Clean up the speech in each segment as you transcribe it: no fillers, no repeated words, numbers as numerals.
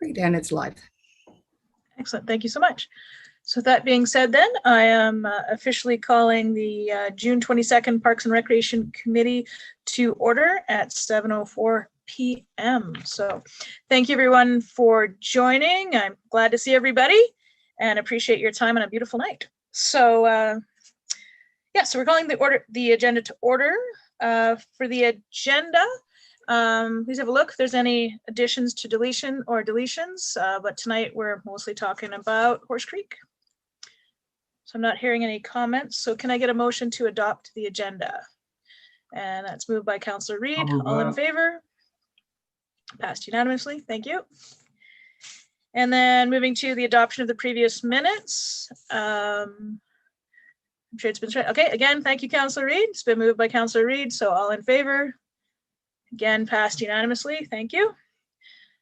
Great, and it's live. Excellent. Thank you so much. So that being said, then I am officially calling the June 22nd Parks and Recreation Committee to order at 7:04 p.m. So thank you everyone for joining. I'm glad to see everybody and appreciate your time on a beautiful night. So so we're calling the agenda to order. For the agenda, please have a look if there's any additions to deletions, but tonight we're mostly talking about Horse Creek. So I'm not hearing any comments. So can I get a motion to adopt the agenda? And that's moved by Councillor Reid. All in favor? Passed unanimously. Thank you. And then moving to the adoption of the previous minutes. I'm sure it's been straight. Okay, again, thank you, Councillor Reid. It's been moved by Councillor Reid. So all in favor? Again, passed unanimously. Thank you.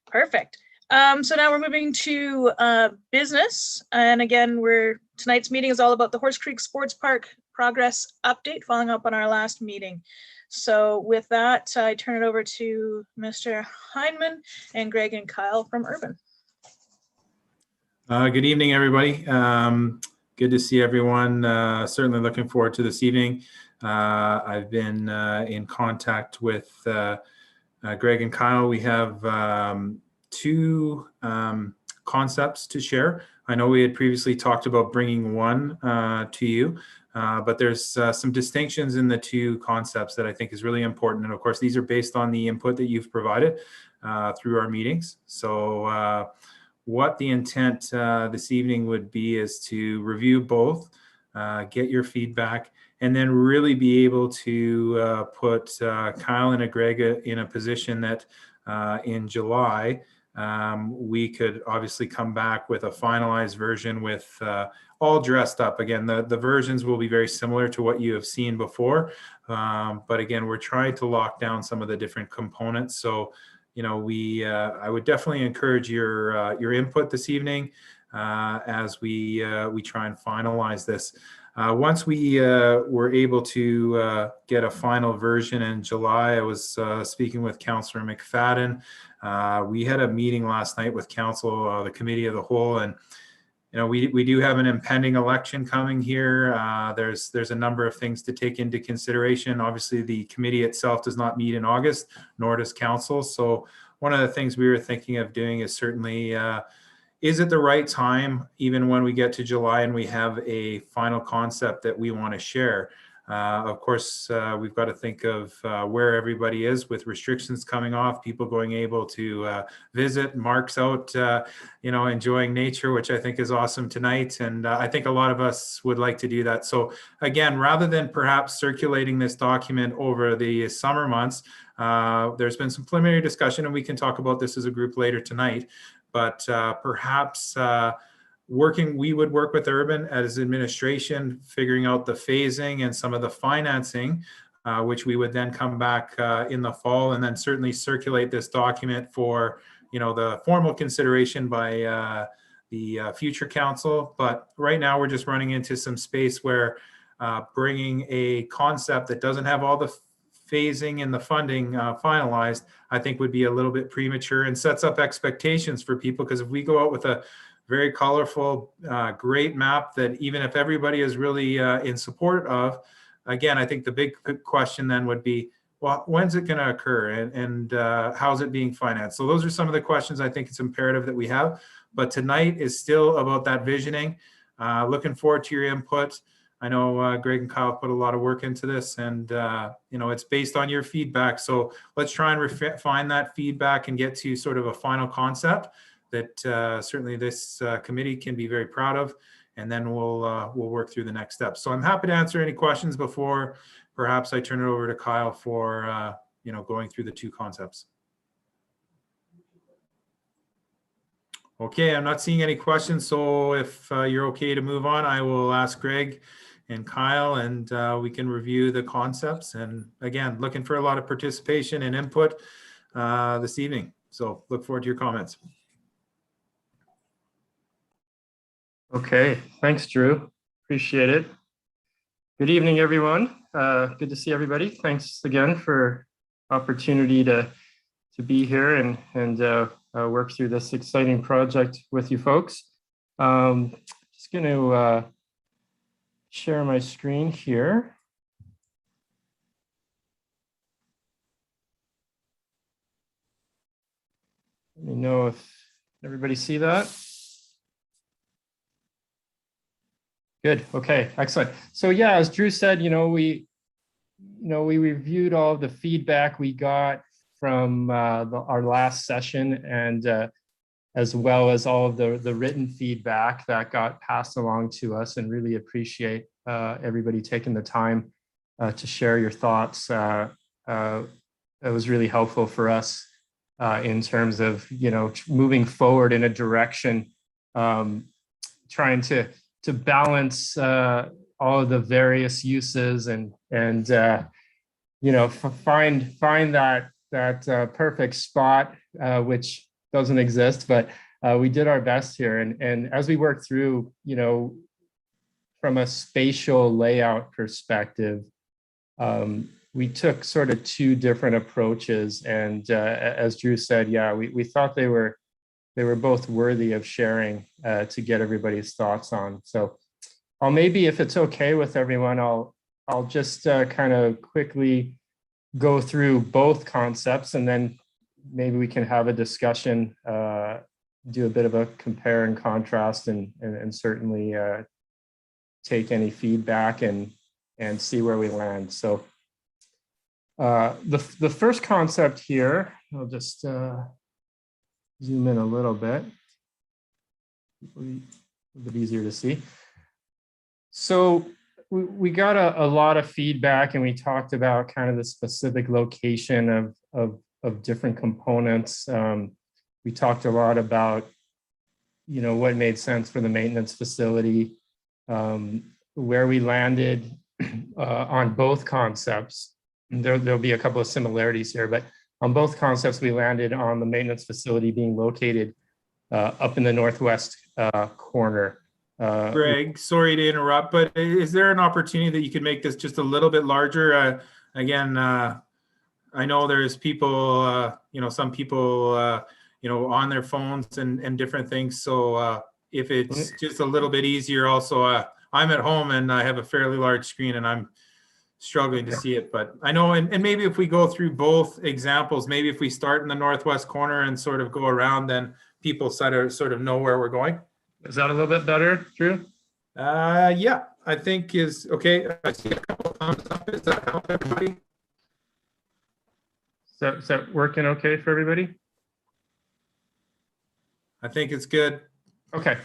Perfect. So now we're moving to business. And again, tonight's meeting is all about the Horse Creek Sports Park progress update, following up on our last meeting. So with that, I turn it over to Mr. Heineman and Greg and Kyle from Urban. Good evening, everybody. Good to see everyone. Certainly looking forward to this evening. I've been in contact with Greg and Kyle. We have two concepts to share. I know we had previously talked about bringing one to you, but there's some distinctions in the two concepts that I think is really important. And of course, these are based on the input that you've provided through our meetings. So what the intent this evening would be is to review both, get your feedback, and then really be able to put Kyle and Greg in a position that in July, we could obviously come back with a finalized version with all dressed up. Again, the versions will be very similar to what you have seen before. But again, we're trying to lock down some of the different components. So, you know, I would definitely encourage your input this evening as we try and finalize this. Once we were able to get a final version in July, I was speaking with Councillor McFadden. We had a meeting last night with Council, the Committee of the Whole, and you know we do have an impending election coming here. There's a number of things to take into consideration. Obviously, the committee itself does not meet in August, nor does Council. So one of the things we were thinking of doing is certainly is it the right time, even when we get to July and we have a final concept that we want to share? Of course, we've got to think of where everybody is with restrictions coming off, people going able to visit, Mark's out, you know, enjoying nature, which I think is awesome tonight. And I think a lot of us would like to do that. So again, rather than perhaps circulating this document over the summer months, there's been some preliminary discussion, and we can talk about this as a group later tonight. But perhaps we would work with Urban as administration, figuring out the phasing and some of the financing, which we would then come back in the fall, and then certainly circulate this document for, you know, the formal consideration by the future council. But right now we're just running into some space where bringing a concept that doesn't have all the phasing and the funding finalized, I think would be a little bit premature and sets up expectations for people. Because if we go out with a very colorful, great map that even if everybody is really in support of, again, I think the big question then would be, well, when's it going to occur, and how's it being financed? So those are some of the questions I think it's imperative that we have. But tonight is still about that visioning. Looking forward to your input. I know Greg and Kyle put a lot of work into this, and you know, it's based on your feedback. So let's try and refine that feedback and get to sort of a final concept that certainly this committee can be very proud of, and then we'll work through the next steps. So I'm happy to answer any questions before perhaps I turn it over to Kyle for you know, going through the two concepts. Okay, I'm not seeing any questions, so if you're okay to move on, I will ask Greg and Kyle, and we can review the concepts. And again, looking for a lot of participation and input this evening. So look forward to your comments. Okay, thanks, Drew. Appreciate it. Good evening, everyone. Good to see everybody. Thanks again for opportunity to be here and work through this exciting project with you folks. Just going to share my screen here. Let me know if everybody see that. Good. Okay. Excellent. So yeah, as Drew said, we reviewed all of the feedback we got from our last session, and as well as all of the written feedback that got passed along to us, and really appreciate everybody taking the time to share your thoughts. It was really helpful for us in terms of, moving forward in a direction, trying to balance all of the various uses and find that perfect spot, which doesn't exist, but we did our best here. And as we work through, from a spatial layout perspective, we took sort of two different approaches. And as Drew said, yeah, we thought they were both worthy of sharing to get everybody's thoughts on. So maybe, if it's okay with everyone, I'll just kind of quickly go through both concepts, and then maybe we can have a discussion, do a bit of a compare and contrast, and certainly take any feedback and see where we land. So the first concept here, I'll just zoom in a little bit, a bit easier to see. So we got a lot of feedback, and we talked about kind of the specific location of different components. We talked a lot about, what made sense for the maintenance facility, where we landed on both concepts. There'll be a couple of similarities here, but on both concepts, we landed on the maintenance facility being located up in the northwest corner. Greg, sorry to interrupt, but is there an opportunity that you could make this just a little bit larger? Again, I know there's people, some people, on their phones and different things. So if it's just a little bit easier, also, I'm at home and I have a fairly large screen and I'm struggling to see it. But I know, and maybe if we go through both examples, maybe if we start in the northwest corner and sort of go around, then people sort of know where we're going. Is that a little bit better, Drew? Yeah, I think is okay. I see a couple of thumbs up. Does that help everybody? Is that working okay for everybody? I think it's good. Okay.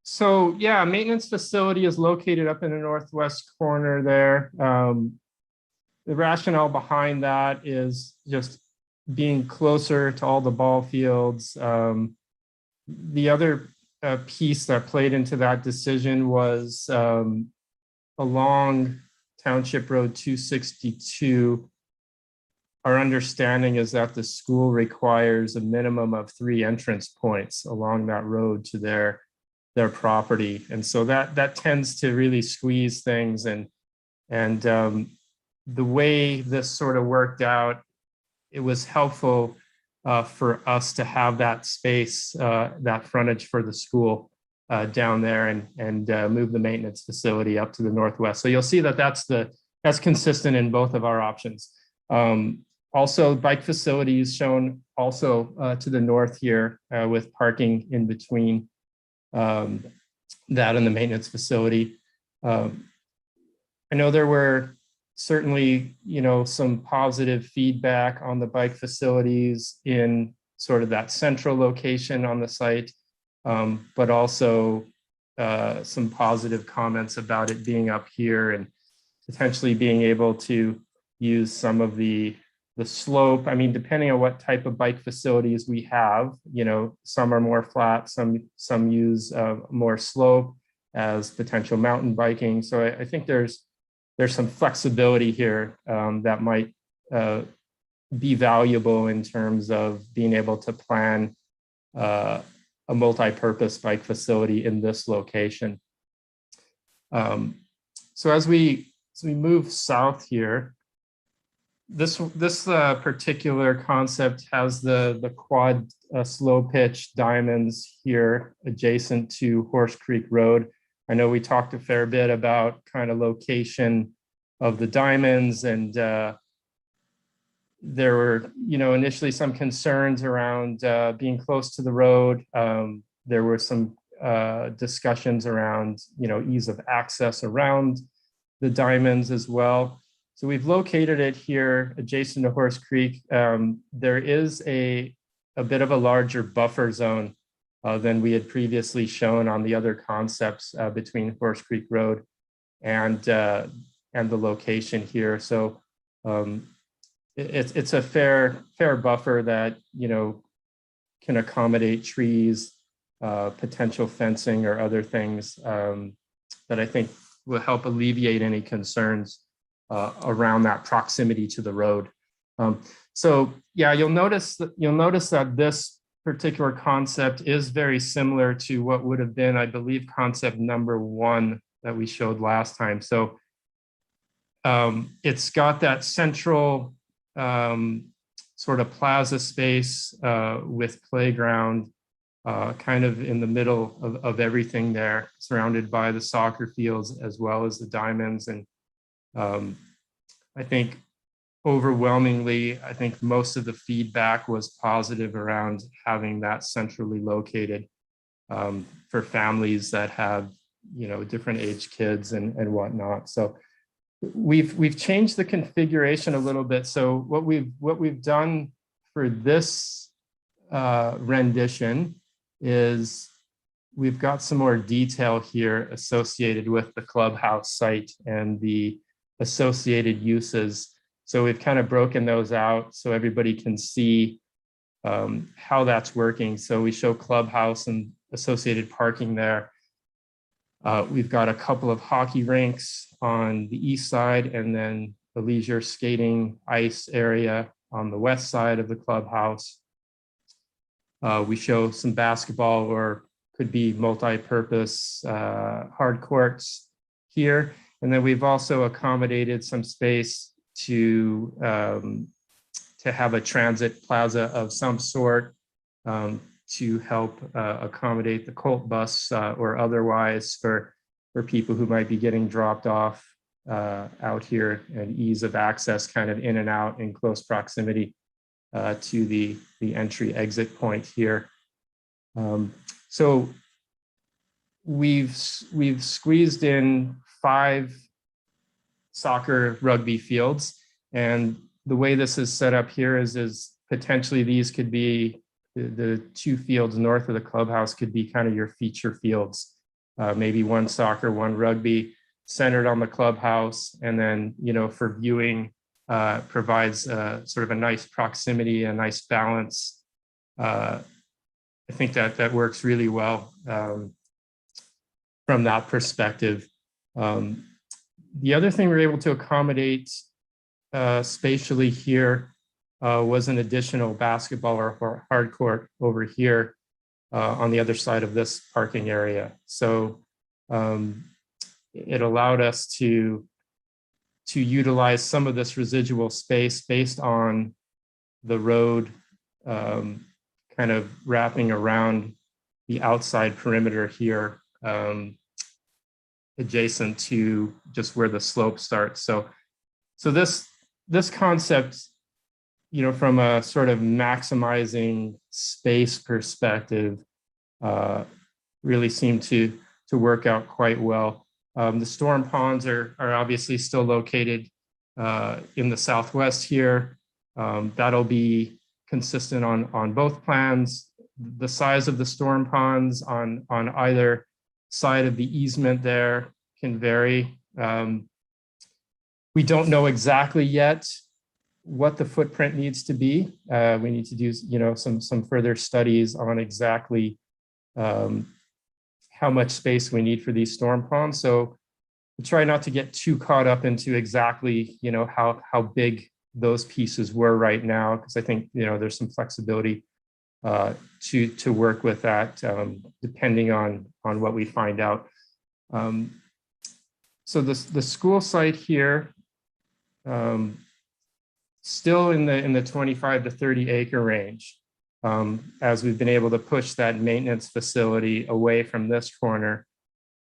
So yeah, maintenance facility is located up in the northwest corner there. The rationale behind that is just being closer to all the ball fields. The other piece that played into that decision was along Township Road 262. Our understanding is that the school requires a minimum of 3 entrance points along that road to their property, and so that tends to really squeeze things. And the way this sort of worked out, it was helpful for us to have that space, that frontage for the school down there, and move the maintenance facility up to the northwest. So you'll see that that's consistent in both of our options. Also, bike facilities shown also to the north here, with parking in between that and the maintenance facility. I know there were certainly, some positive feedback on the bike facilities in sort of that central location on the site, but also some positive comments about it being up here and potentially being able to use some of the slope. I mean, depending on what type of bike facilities we have, some are more flat, some use more slope as potential mountain biking. So I think there's some flexibility here that might be valuable in terms of being able to plan a multi-purpose bike facility in this location. So as we move south here, This particular concept has the quad slow pitch diamonds here adjacent to Horse Creek Road. I know we talked a fair bit about kind of location of the diamonds, and there were, initially some concerns around being close to the road. There were some discussions around, ease of access around the diamonds as well. So we've located it here adjacent to Horse Creek. There is a bit of a larger buffer zone than we had previously shown on the other concepts between Horse Creek Road and the location here. So it's a fair buffer that, can accommodate trees, potential fencing or other things that I think will help alleviate any concerns around that proximity to the road. So yeah, you'll notice that this particular concept is very similar to what would have been, I believe, concept number 1 that we showed last time. So it's got that central sort of plaza space with playground kind of in the middle of everything there, surrounded by the soccer fields as well as the diamonds. And I think overwhelmingly, I think most of the feedback was positive around having that centrally located for families that have, different age kids and whatnot. So we've changed the configuration a little bit. So what we've done for this rendition is we've got some more detail here associated with the clubhouse site and the associated uses. So we've kind of broken those out so everybody can see how that's working. So we show clubhouse and associated parking there. We've got a couple of hockey rinks on the east side, and then the leisure skating ice area on the west side of the clubhouse. We show some basketball or could be multi-purpose hard courts here. And then we've also accommodated some space to have a transit plaza of some sort to help accommodate the Colt bus or otherwise for people who might be getting dropped off out here, and ease of access kind of in and out in close proximity to the entry exit point here. So we've squeezed in 5 soccer rugby fields, and the way this is set up here is potentially these could be the 2 fields north of the clubhouse could be kind of your feature fields, maybe 1 soccer, 1 rugby centered on the clubhouse, and then for viewing provides sort of a nice proximity, a nice balance. I think that works really well from that perspective. The other thing we're able to accommodate spatially here was an additional basketball or hard court over here on the other side of this parking area. So it allowed us to utilize some of this residual space based on the road kind of wrapping around the outside perimeter here, adjacent to just where the slope starts. So this concept, from a sort of maximizing space perspective, really seemed to work out quite well. The storm ponds are obviously still located in the southwest here. That'll be consistent on both plans. The size of the storm ponds on either side of the easement there can vary. We don't know exactly yet what the footprint needs to be. We need to do some further studies on exactly how much space we need for these storm ponds. So we try not to get too caught up into exactly how big those pieces were right now, because I think there's some flexibility to work with that depending on what we find out. So the school site here, still in the 25 to 30 acre range, as we've been able to push that maintenance facility away from this corner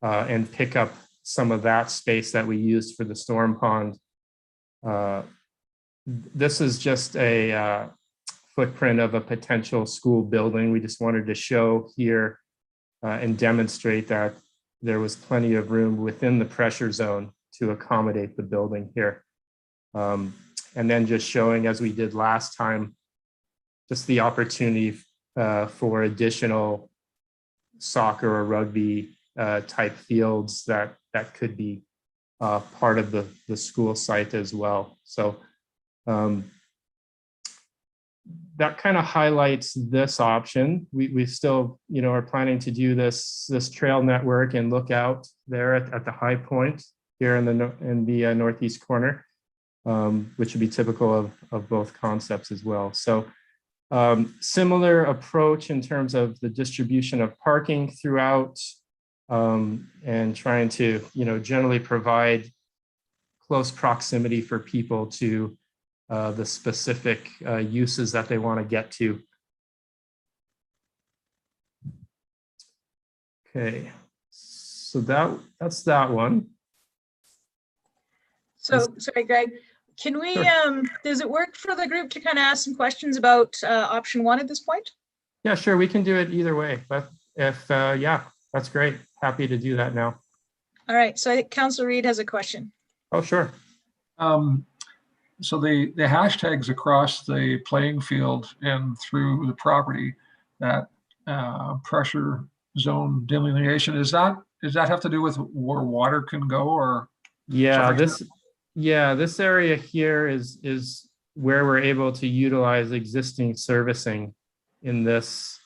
and pick up some of that space that we used for the storm pond. This is just a footprint of a potential school building. We just wanted to show here and demonstrate that there was plenty of room within the pressure zone to accommodate the building here. And then just showing, as we did last time, just the opportunity for additional soccer or rugby type fields that could be part of the school site as well. So that kind of highlights this option. We still, are planning to do this trail network and look out there at the high point here in the northeast corner, which would be typical of both concepts as well. So similar approach in terms of the distribution of parking throughout, and trying to, generally provide close proximity for people to the specific uses that they want to get to. Okay, so that's that one. So, sorry, Greg, can we, Sure. Does it work for the group to kind of ask some questions about option one at this point? Yeah, sure, we can do it either way, but if, yeah, that's great. Happy to do that now. All right, so I think Councilor Reid has a question. Oh, sure. So the hashtags across the playing field and through the property, that pressure zone delineation, does that have to do with where water can go, or? Yeah, this area here is where we're able to utilize existing servicing in this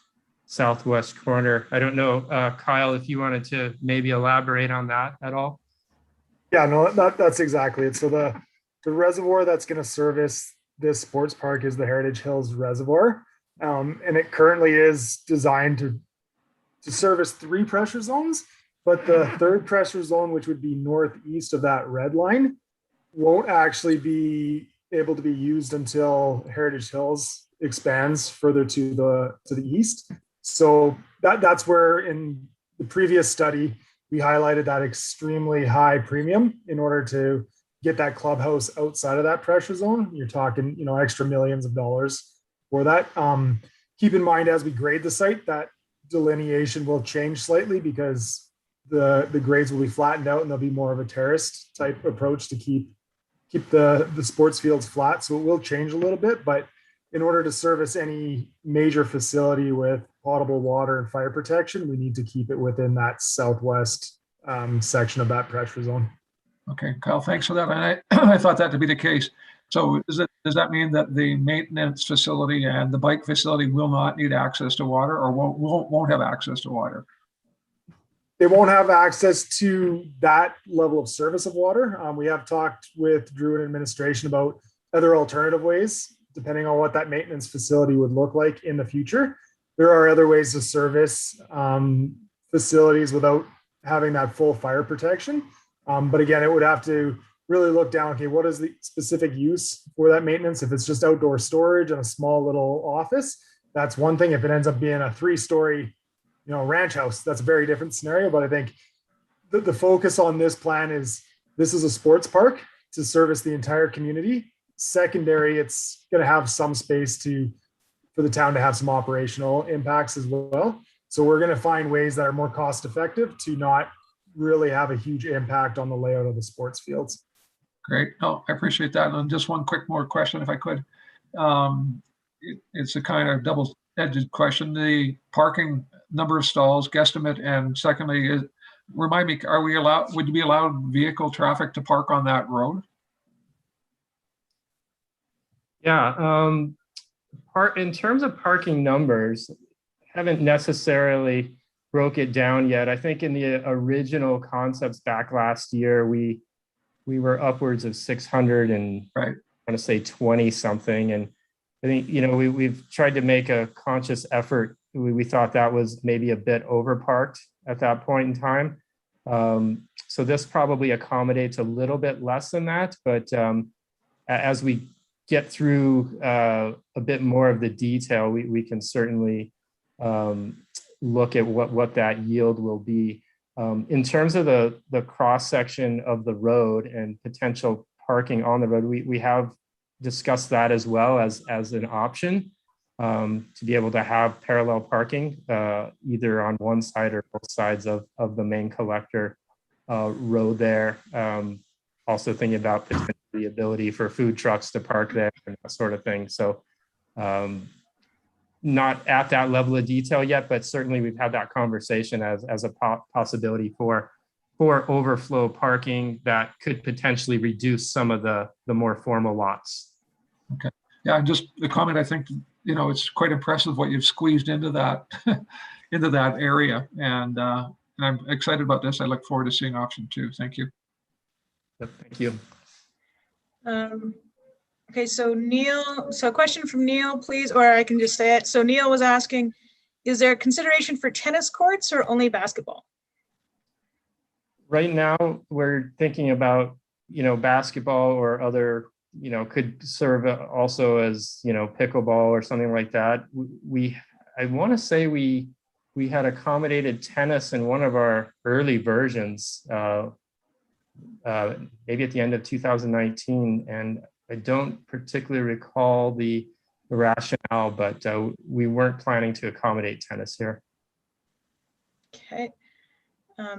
southwest corner. I don't know, Kyle, if you wanted to maybe elaborate on that at all. Yeah, no, that's exactly it. So the reservoir that's going to service this sports park is the Heritage Hills Reservoir. And it currently is designed to service 3 pressure zones, but the 3rd pressure zone, which would be northeast of that red line, won't actually be able to be used until Heritage Hills expands further to the east. So that's where in the previous study, we highlighted that extremely high premium in order to get that clubhouse outside of that pressure zone. You're talking, extra millions of dollars for that. Keep in mind, as we grade the site, that delineation will change slightly because the grades will be flattened out and there'll be more of a terraced type approach to keep the sports fields flat. So it will change a little bit, but in order to service any major facility with potable water and fire protection, we need to keep it within that southwest section of that pressure zone. Okay, Kyle, thanks for that. And I thought that to be the case. So does that mean that the maintenance facility and the bike facility will not need access to water, or won't have access to water? They won't have access to that level of service of water. We have talked with Druid administration about other alternative ways, depending on what that maintenance facility would look like in the future. There are other ways to service facilities without having that full fire protection. But again, it would have to really look down, okay, what is the specific use for that maintenance? If it's just outdoor storage and a small little office, that's one thing. If it ends up being a 3-story, ranch house, that's a very different scenario. But I think the focus on this plan is this is a sports park to service the entire community. Secondary, it's going to have some space for the town to have some operational impacts as well. So we're going to find ways that are more cost effective to not really have a huge impact on the layout of the sports fields. Great. No, I appreciate that. And just one quick more question, if I could. It's a kind of double-edged question. The parking number of stalls, guesstimate, and secondly, remind me, would you be allowed vehicle traffic to park on that road? Yeah, in terms of parking numbers, haven't necessarily broke it down yet. I think in the original concepts back last year, we were upwards of 600 and right. I'm going to say 20 something. And I think, we've tried to make a conscious effort. We thought that was maybe a bit overparked at that point in time. So this probably accommodates a little bit less than that. But as we get through a bit more of the detail, we can certainly look at what that yield will be. In terms of the cross section of the road and potential parking on the road, we have discussed that as well as an option, to be able to have parallel parking either on one side or both sides of the main collector road there. Also thinking about the ability for food trucks to park there and that sort of thing. So not at that level of detail yet, but certainly we've had that conversation as a possibility for overflow parking that could potentially reduce some of the more formal lots. Yeah, and just the comment, I think, you know, it's quite impressive what you've squeezed into that into that area. And I'm excited about this. I look forward to seeing option 2. Thank you. Yep, thank you. Okay, so Neil, so a question from Neil, please, or I can just say it. So Neil was asking, is there consideration for tennis courts or only basketball? Right now, we're thinking about, you know, basketball or other, you know, could serve also as, you know, pickleball or something like that. I want to say we had accommodated tennis in one of our early versions, maybe at the end of 2019, and I don't particularly recall the rationale, but we weren't planning to accommodate tennis here. Okay.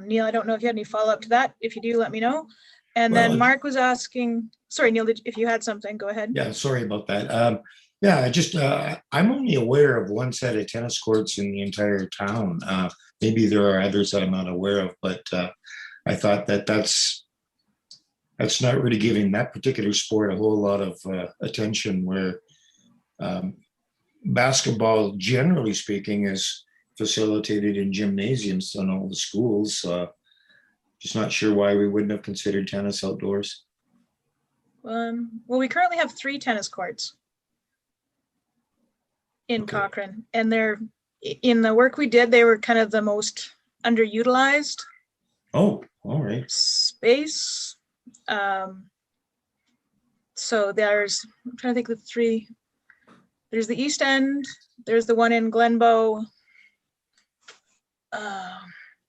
Neil, I don't know if you had any follow-up to that. If you do, let me know. And then Well, Mark was asking, sorry, Neil, if you had something, go ahead. Yeah, sorry about that. Yeah, I just, I'm only aware of one set of tennis courts in the entire town. Maybe there are others that I'm not aware of, but I thought that that's not really giving that particular sport a whole lot of attention, where basketball, generally speaking, is facilitated in gymnasiums in all the schools. Just not sure why we wouldn't have considered tennis outdoors. Well, we currently have 3 tennis courts in Okay. Cochrane, and they're, in the work we did, they were kind of the most underutilized Oh, all right. space. So there's, I'm trying to think of the 3. There's the East End, there's the one in Glenbow.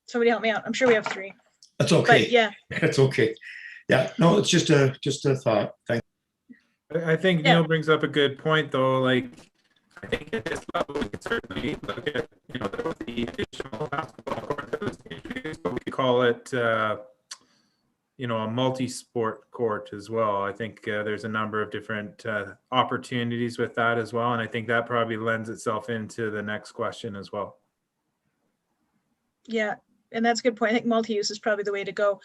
Somebody help me out. I'm sure we have 3, That's okay. but yeah, That's okay. Yeah, no, it's just a thought. Thank I think Yeah. Neil brings up a good point, though. Like, I think at this level, we could certainly look at, you know, there was the additional basketball court that was introduced, but we could call it, you know, a multi-sport court as well. I think there's a number of different opportunities with that as well. And I think that probably lends itself into the next question as well. yeah. And that's a good point. I think multi-use is probably the way to go.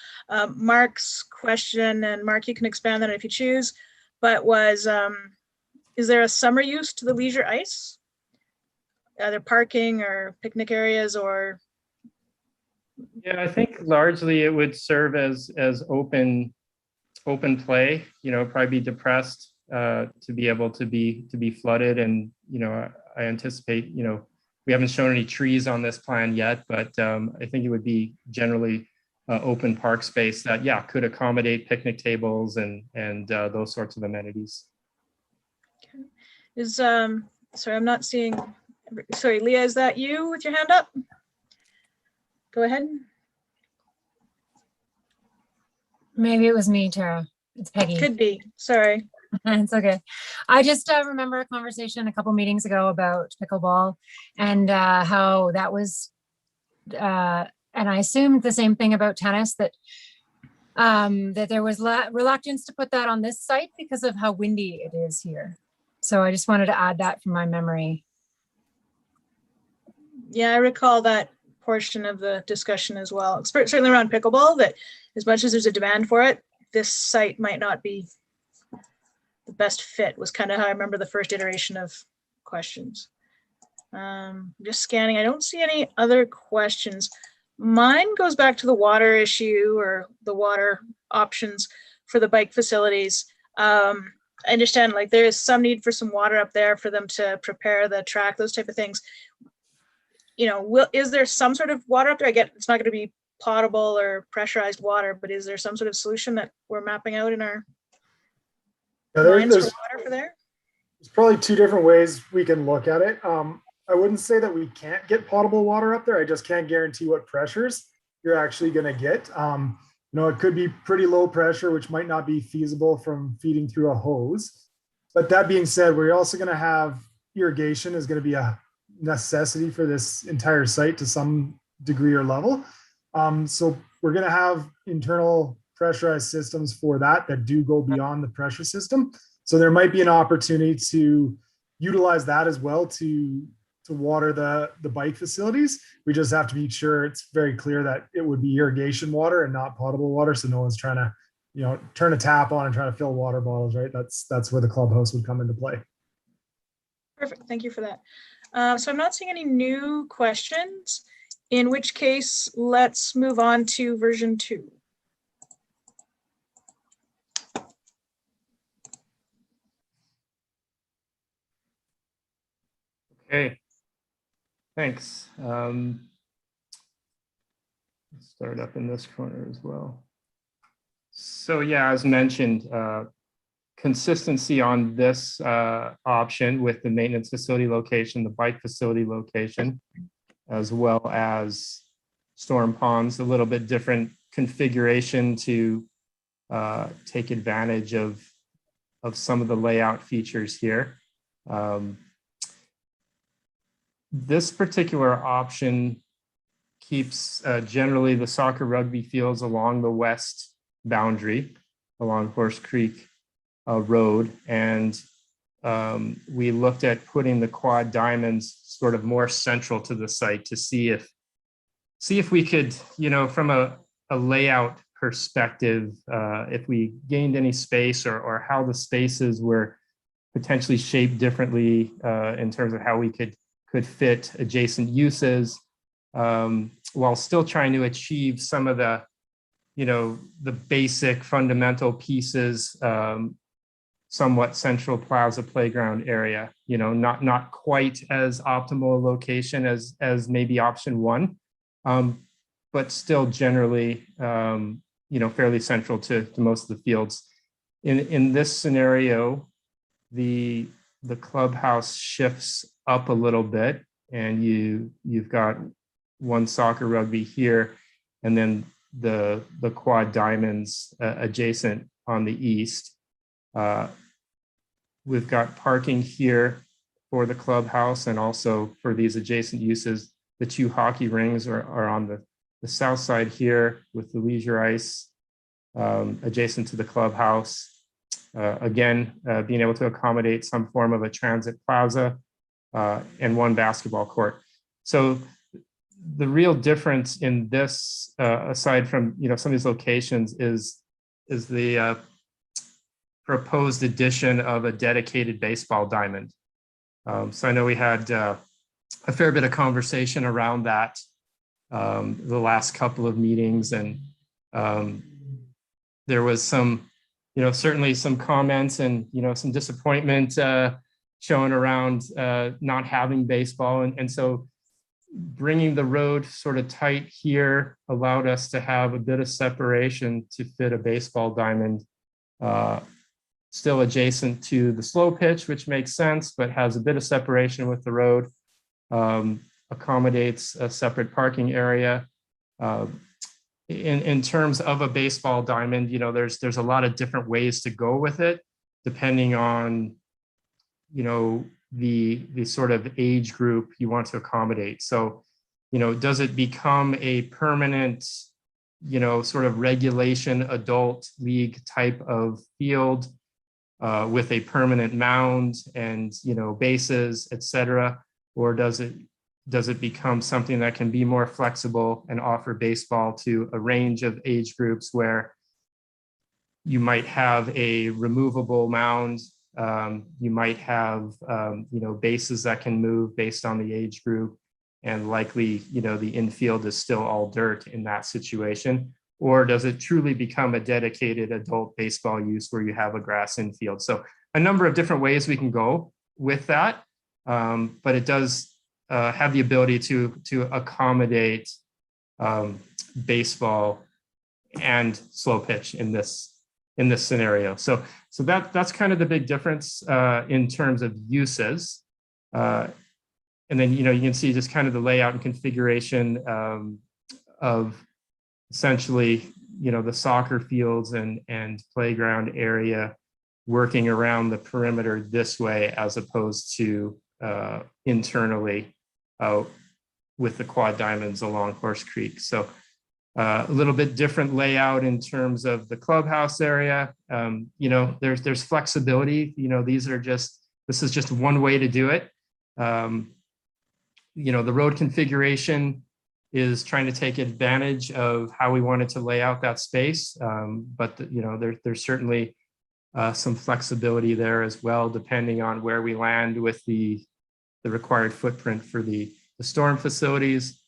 Mark's question, and Mark, you can expand on it if you choose, but was, is there a summer use to the leisure ice? Either parking or picnic areas or? Yeah, I think largely it would serve as open play, you know, probably be depressed to be able to be flooded. And, you know, I anticipate, you know, we haven't shown any trees on this plan yet, but I think it would be generally open park space that, yeah, could accommodate picnic tables and those sorts of amenities. Okay. Is, sorry, I'm not seeing, sorry, Leah, is that you with your hand up? Go ahead. Maybe it was me, Tara. It's Peggy. Could be, sorry. It's okay. I just remember a conversation a couple meetings ago about pickleball and how that was, and I assumed the same thing about tennis, that that there was reluctance to put that on this site because of how windy it is here. So I just wanted to add that from my memory. Yeah, I recall that portion of the discussion as well. Certainly around pickleball, that as much as there's a demand for it, this site might not be the best fit, was kind of how I remember the first iteration of questions. Just scanning, I don't see any other questions. Mine goes back to the water issue or the water options for the bike facilities. I understand like there is some need for some water up there for them to prepare the track, those type of things. You know, is there some sort of water up there? I get it's not going to be potable or pressurized water, but is there some sort of solution that we're mapping out in our Yeah, lines for there's water for there? probably two different ways we can look at it. I wouldn't say that we can't get potable water up there. I just can't guarantee what pressures you're actually going to get. It could be pretty low pressure, which might not be feasible from feeding through a hose. But that being said, we're also going to have irrigation is going to be a necessity for this entire site to some degree or level. So we're going to have internal pressurized systems for that do go beyond the pressure system. So there might be an opportunity to utilize that as well to water the bike facilities. We just have to be sure it's very clear that it would be irrigation water and not potable water. So no one's trying to, turn a tap on and try to fill water bottles, right? That's where the clubhouse would come into play. Perfect. Thank you for that. So I'm not seeing any new questions, in which case let's move on to version 2. Okay, thanks. Let's start up in this corner as well. So yeah, as mentioned, consistency on this option with the maintenance facility location, the bike facility location, as well as storm ponds, a little bit different configuration to take advantage of some of the layout features here. This particular option keeps generally the soccer rugby fields along the west boundary, along Horse Creek Road. And we looked at putting the quad diamonds sort of more central to the site to see if we could, from a layout perspective, if we gained any space or how the spaces were potentially shaped differently in terms of how we could fit adjacent uses, while still trying to achieve some of the, the basic fundamental pieces, somewhat central plaza playground area, not quite as optimal a location as maybe option 1, but still generally, fairly central to most of the fields. In this scenario, the clubhouse shifts up a little bit, and you've got one soccer rugby here, and then the quad diamonds adjacent on the east. We've got parking here for the clubhouse and also for these adjacent uses. The 2 hockey rings are on the south side here with the leisure ice adjacent to the clubhouse. Again, being able to accommodate some form of a transit plaza and 1 basketball court. So the real difference in this, aside from some of these locations, is the proposed addition of a dedicated baseball diamond. So I know we had a fair bit of conversation around that the last couple of meetings, and there was some, certainly some comments and some disappointment shown around not having baseball, and so bringing the road sort of tight here allowed us to have a bit of separation to fit a baseball diamond, still adjacent to the slow pitch, which makes sense, but has a bit of separation with the road, accommodates a separate parking area. In terms of a baseball diamond, there's a lot of different ways to go with it, depending on, the sort of age group you want to accommodate. So, does it become a permanent, sort of regulation adult league type of field with a permanent mound and, bases, et cetera? Or does it become something that can be more flexible and offer baseball to a range of age groups where you might have a removable mound, you might have, bases that can move based on the age group, and likely, the infield is still all dirt in that situation? Or does it truly become a dedicated adult baseball use where you have a grass infield? So a number of different ways we can go with that, but it does have the ability to accommodate baseball and slow pitch in this scenario. So So that's kind of the big difference in terms of uses. And then, you know, you can see just kind of the layout and configuration of essentially, you know, the soccer fields and playground area working around the perimeter this way, as opposed to internally with the quad diamonds along Horse Creek. So a little bit different layout in terms of the clubhouse area. You know, there's flexibility. You know, this is just one way to do it. You know, the road configuration is trying to take advantage of how we wanted to lay out that space. But, you know, there's certainly some flexibility there as well, depending on where we land with the required footprint for the storm facilities,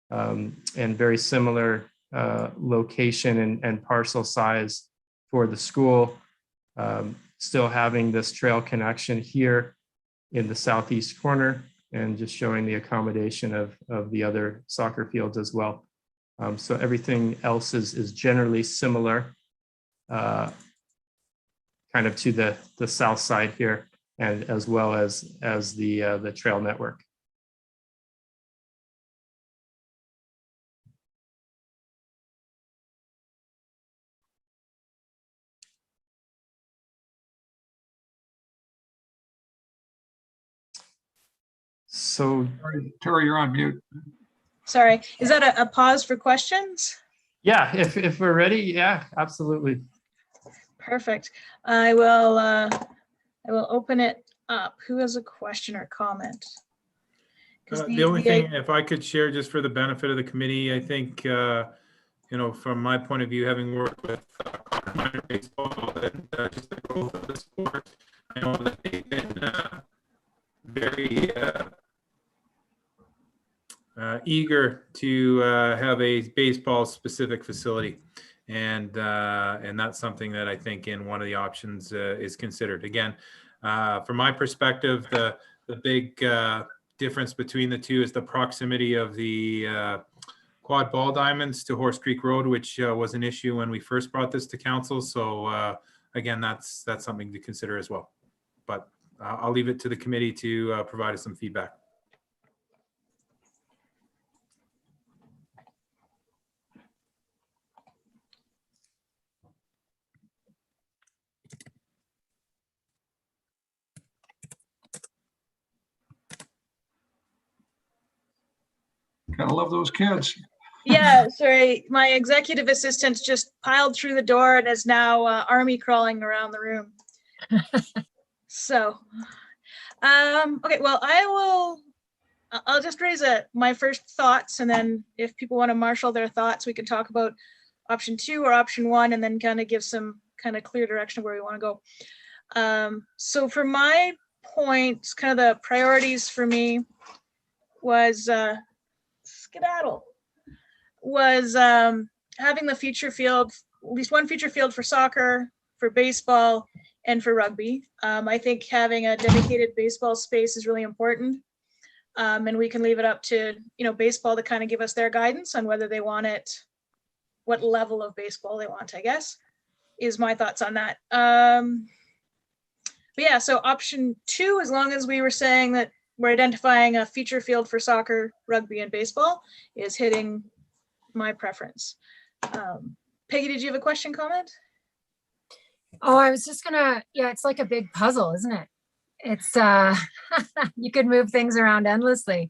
and very similar location and parcel size for the school. Still having this trail connection here in the southeast corner, and just showing the accommodation of the other soccer fields as well. So everything else is generally similar, kind of to the south side here, and as well as the trail network. So Terry, you're on mute. Sorry, is that a pause for questions? yeah, if we're ready, yeah, absolutely. Perfect. I will open it up. Who has a question or comment? 'Cause The only thing, if I could share just for the benefit of the committee, I think, you know, from my point of view, having worked with minor baseball and just the growth of the sport, I know that they've been very eager to have a baseball specific facility. And that's something that I think in one of the options is considered. Again, from my perspective, the big difference between the two is the proximity of the quad ball diamonds to Horse Creek Road, which was an issue when we first brought this to council. So again, that's something to consider as well. But I'll leave it to the committee to provide us some feedback. Gotta love those kids. Yeah, sorry, my executive assistant just piled through the door and is now army crawling around the room. So, okay, well, I'll just raise my first thoughts, and then if people want to marshal their thoughts, we can talk about option 2 or option 1, and then kind of give some kind of clear direction of where we want to go. So for my points, kind of the priorities for me was skedaddle, was having the feature field, at least one feature field for soccer, for baseball, and for rugby. I think having a dedicated baseball space is really important. And we can leave it up to, you know, baseball to kind of give us their guidance on whether they want it, what level of baseball they want, I guess, is my thoughts on that. But yeah, so option 2, as long as we were saying that we're identifying a feature field for soccer, rugby, and baseball, is hitting my preference. Peggy, did you have a question, comment? Oh, I was just gonna, yeah, it's like a big puzzle, isn't it? It's, you could move things around endlessly.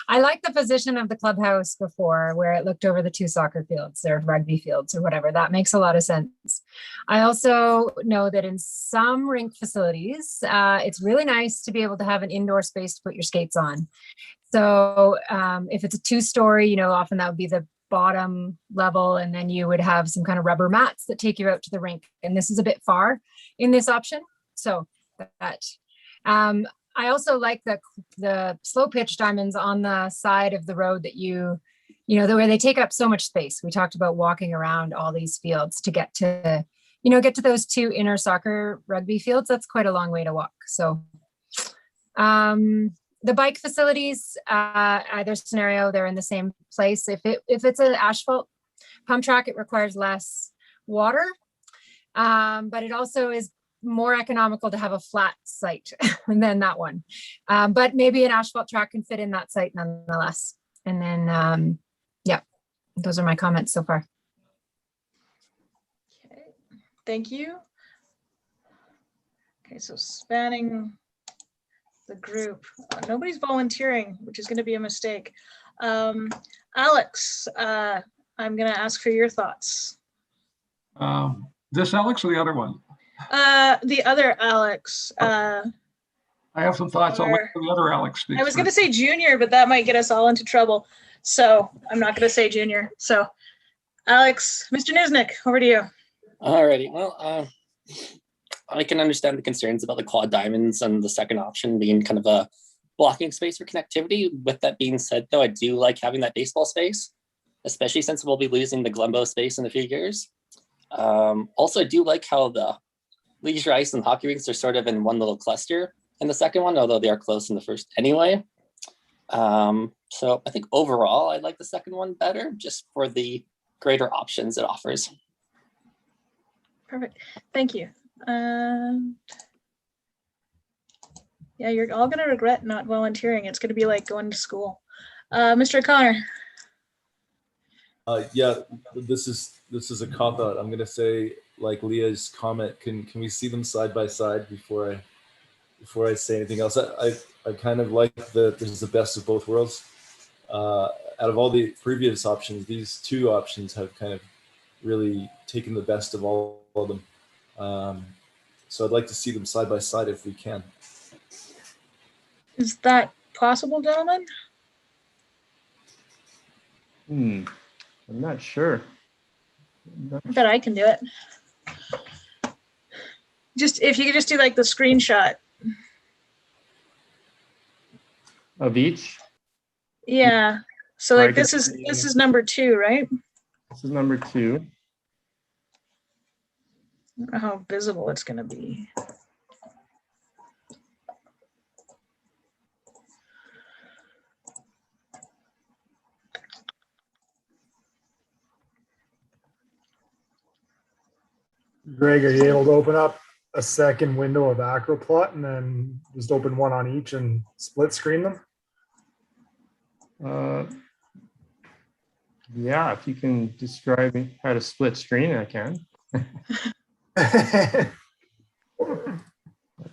I like the position of the clubhouse before, where it looked over the 2 soccer fields or rugby fields or whatever. That makes a lot of sense. I also know that in some rink facilities, it's really nice to be able to have an indoor space to put your skates on. So if it's a 2-story, you know, often that would be the bottom level, and then you would have some kind of rubber mats that take you out to the rink. And this is a bit far in this option. So that, I also like the slow pitch diamonds on the side of the road that you know, where they take up so much space. We talked about walking around all these fields to get to, you know, get to those 2 inner soccer rugby fields. That's quite a long way to walk. So, the bike facilities, either scenario, they're in the same place. If it's an asphalt pump track, it requires less water, but it also is more economical to have a flat site than that one. But maybe an asphalt track can fit in that site nonetheless. And then, yeah, those are my comments so far. Okay, thank you. Okay, so spanning the group, nobody's volunteering, which is going to be a mistake. Alex, I'm going to ask for your thoughts. This Alex or the other one? The other Alex. I have some thoughts. I'll let the other Alex speak. I was going to say junior, but that might get us all into trouble. So I'm not going to say junior. So Alex, Mr. Niznik, over to you. Alrighty, well, I can understand the concerns about the quad diamonds and the second option being kind of a blocking space for connectivity. With that being said, though, I do like having that baseball space, especially since we'll be losing the Glenbow space in a few years. Also, I do like how the leisure ice and hockey rinks are sort of in one little cluster in the second one, although they are close in the first anyway. So I think overall, I like the second one better, just for the greater options it offers. Perfect. Thank you. Yeah, you're all going to regret not volunteering. It's going to be like going to school. Mr. O'Connor. Yeah, this is a cop out. I'm gonna say, like Leah's comment, can we see them side by side before I say anything else? I kind of like that this is the best of both worlds. Out of all the previous options, these two options have kind of really taken the best of all of them. So I'd like to see them side by side if we can. Is that possible, gentlemen? I'm not sure. I bet I can do it. Just if you could just do like the screenshot. Of each? Yeah. So I like can this see- is number 2, right? This is number 2. I don't know how visible it's going to be. Greg, are you able to open up a second window of Acroplot and then just open one on each and split screen them? Yeah, if you can describe me how to split screen, I can.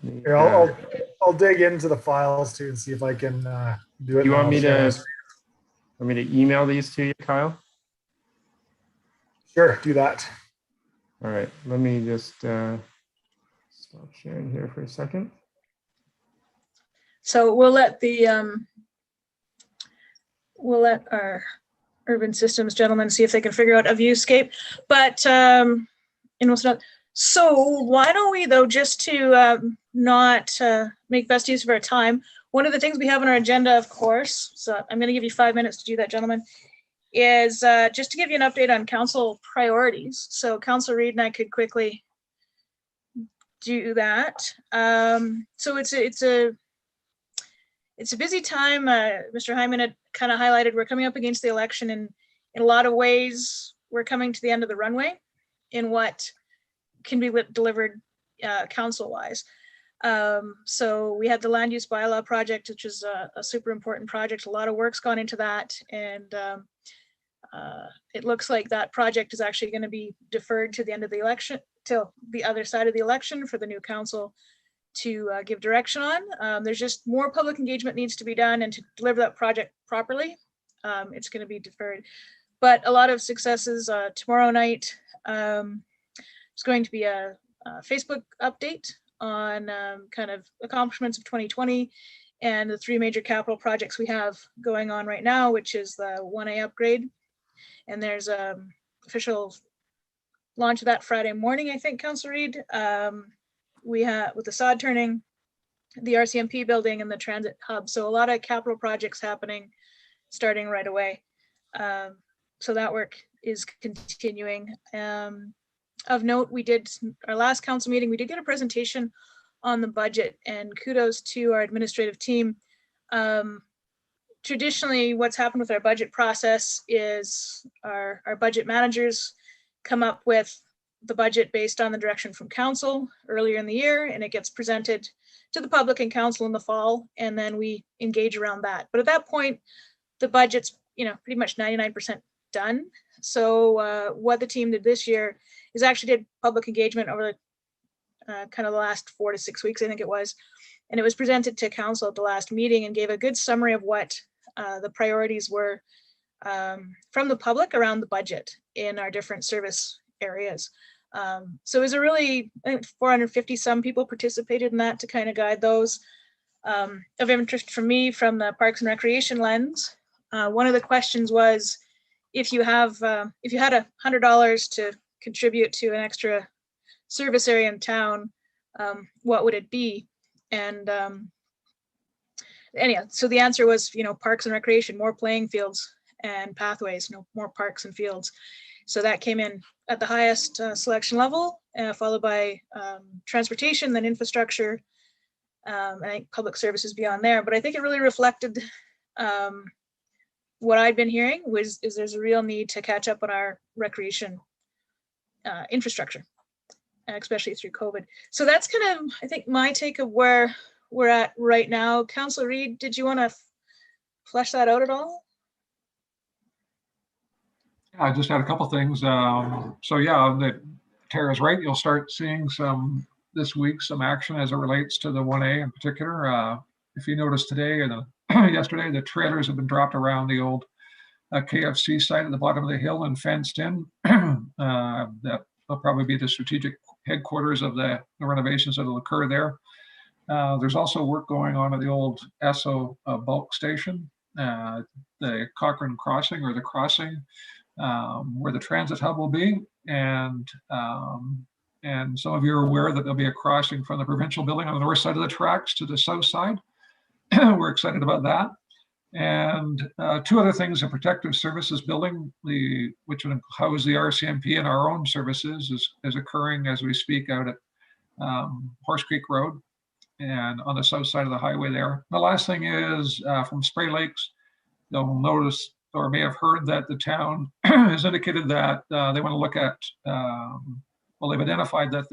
Here, I'll dig into the files too and see if I can do it. You want now. me to email these to you, Kyle? Sure, do that. All right, let me just stop sharing here for a second. So we'll let our urban systems gentlemen see if they can figure out a viewscape. But so why don't we, though, just to not make best use of our time, one of the things we have on our agenda, of course, so I'm going to give you 5 minutes to do that, gentlemen, is just to give you an update on council priorities. So Councillor Reid and I could quickly do that. So it's a busy time. Mr. Hyman had kind of highlighted we're coming up against the election, and in a lot of ways we're coming to the end of the runway in what can be delivered council-wise. So we had the land use bylaw project, which is a super important project. A lot of work's gone into that, and it looks like that project is actually going to be deferred to the end of the election, till the other side of the election for the new council to give direction on. There's just more public engagement needs to be done, and to deliver that project properly, it's going to be deferred. But a lot of successes. Tomorrow night, it's going to be a Facebook update on kind of accomplishments of 2020 and the 3 major capital projects we have going on right now, which is the 1A upgrade. And there's an official launch of that Friday morning, I think, Councillor Reid. We have with the sod turning, the RCMP building, and the transit hub. So a lot of capital projects happening starting right away. So that work is continuing. Of note, we did our last council meeting, we did get a presentation on the budget, and kudos to our administrative team. Traditionally, what's happened with our budget process is our budget managers come up with the budget based on the direction from council earlier in the year, and it gets presented to the public and council in the fall, and then we engage around that. But at that point, the budget's, pretty much 99% done. So what the team did this year is actually did public engagement over kind of the last 4 to 6 weeks, I think it was. And it was presented to council at the last meeting and gave a good summary of what the priorities were from the public around the budget in our different service areas. So it was a really, I think 450 some people participated in that to kind of guide those. Of interest for me from the Parks and Recreation lens, one of the questions was, if you had $100 to contribute to an extra service area in town, what would it be? And anyhow, so the answer was, Parks and Recreation, more playing fields and pathways, more parks and fields. So that came in at the highest selection level, followed by transportation, then infrastructure, I think public services beyond there. But I think it really reflected what I'd been hearing is there's a real need to catch up on our recreation infrastructure, especially through COVID. So that's kind of, I think, my take of where we're at right now. Councillor Reid, did you want to flesh that out at all? I just had a couple things. So yeah, Tara's right. You'll start seeing this week some action as it relates to the 1A in particular. If you notice today or yesterday, the trailers have been dropped around the old KFC site at the bottom of the hill and fenced in. That will probably be the strategic headquarters of the renovations that will occur there. There's also work going on at the old Esso bulk station, the Cochrane Crossing or the crossing, where the transit hub will be. And some of you are aware that there'll be a crossing from the provincial building on the north side of the tracks to the south side. We're excited about that. And two other things, a protective services building, which would house the RCMP and our own services, is occurring as we speak out at Horse Creek Road and on the south side of the highway there. The last thing is from Spray Lakes. You'll notice or may have heard that the town has indicated that they want to look at, well, they've identified that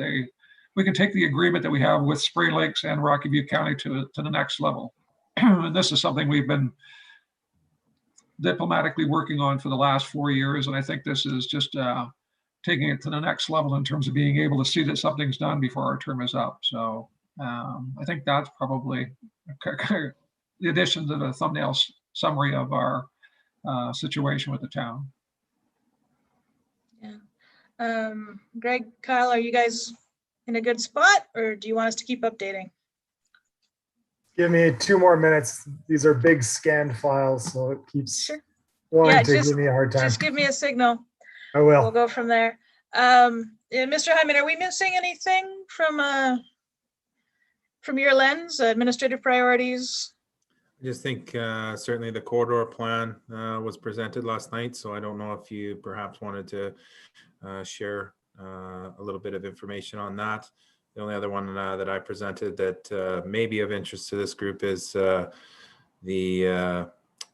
we can take the agreement that we have with Spray Lakes and Rocky View County to the next level. And this is something we've been diplomatically working on for the last 4 years. And I think this is just taking it to the next level in terms of being able to see that something's done before our term is up. So I think that's probably the addition to the thumbnail summary of our situation with the town. Yeah. Greg, Kyle, are you guys in a good spot, or do you want us to keep updating? Give me 2 more minutes. These are big scanned files, so it keeps wanting to give me a hard time. Just give me a signal. I will. We'll go from there. Mr. Hyman, are we missing anything from your lens, administrative priorities? I just think certainly the corridor plan was presented last night, so I don't know if you perhaps wanted to share a little bit of information on that. The only other one that I presented that may be of interest to this group is the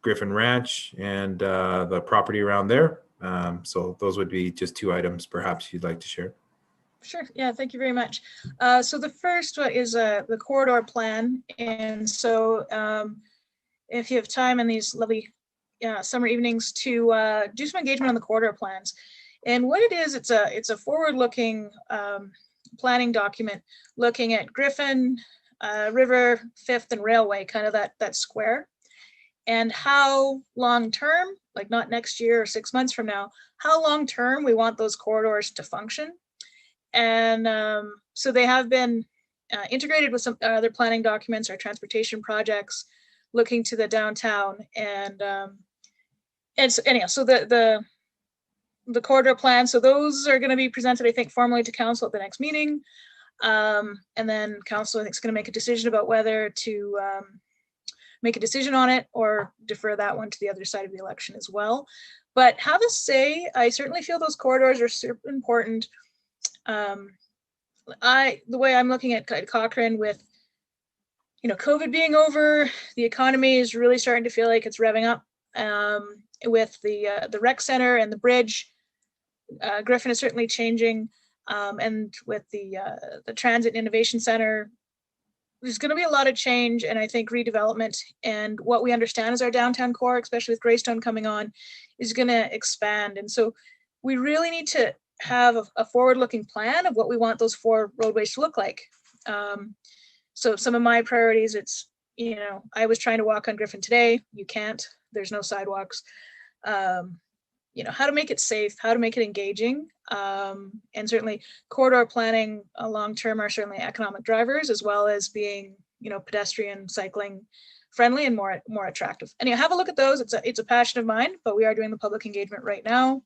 Griffin Ranch and the property around there. So those would be just 2 items perhaps you'd like to share. Sure. Yeah, thank you very much. So the first one is the corridor plan. And so if you have time in these lovely summer evenings to do some engagement on the corridor plans. And what it is, it's a forward-looking planning document looking at Griffin, River, Fifth, and Railway, kind of that square, and how long-term, like not next year or 6 months from now, how long-term we want those corridors to function. And so they have been integrated with some other planning documents or transportation projects looking to the downtown. And so anyhow, so the corridor plan, so those are going to be presented, I think, formally to council at the next meeting. And then council, I think, is going to make a decision about whether to make a decision on it or defer that one to the other side of the election as well. But have a say. I certainly feel those corridors are super important. The way I'm looking at Cochrane, with COVID being over, the economy is really starting to feel like it's revving up. With the rec center and the bridge, Griffin is certainly changing. And with the Transit Innovation Center, there's going to be a lot of change, and I think redevelopment and what we understand as our downtown core, especially with Greystone coming on, is going to expand. And so we really need to have a forward-looking plan of what we want those 4 roadways to look like. So some of my priorities, it's, I was trying to walk on Griffin today. You can't. There's no sidewalks. How to make it safe, how to make it engaging. And certainly corridor planning long-term are certainly economic drivers, as well as being, pedestrian, cycling friendly and more attractive. And have a look at those. It's a passion of mine, but we are doing the public engagement right now.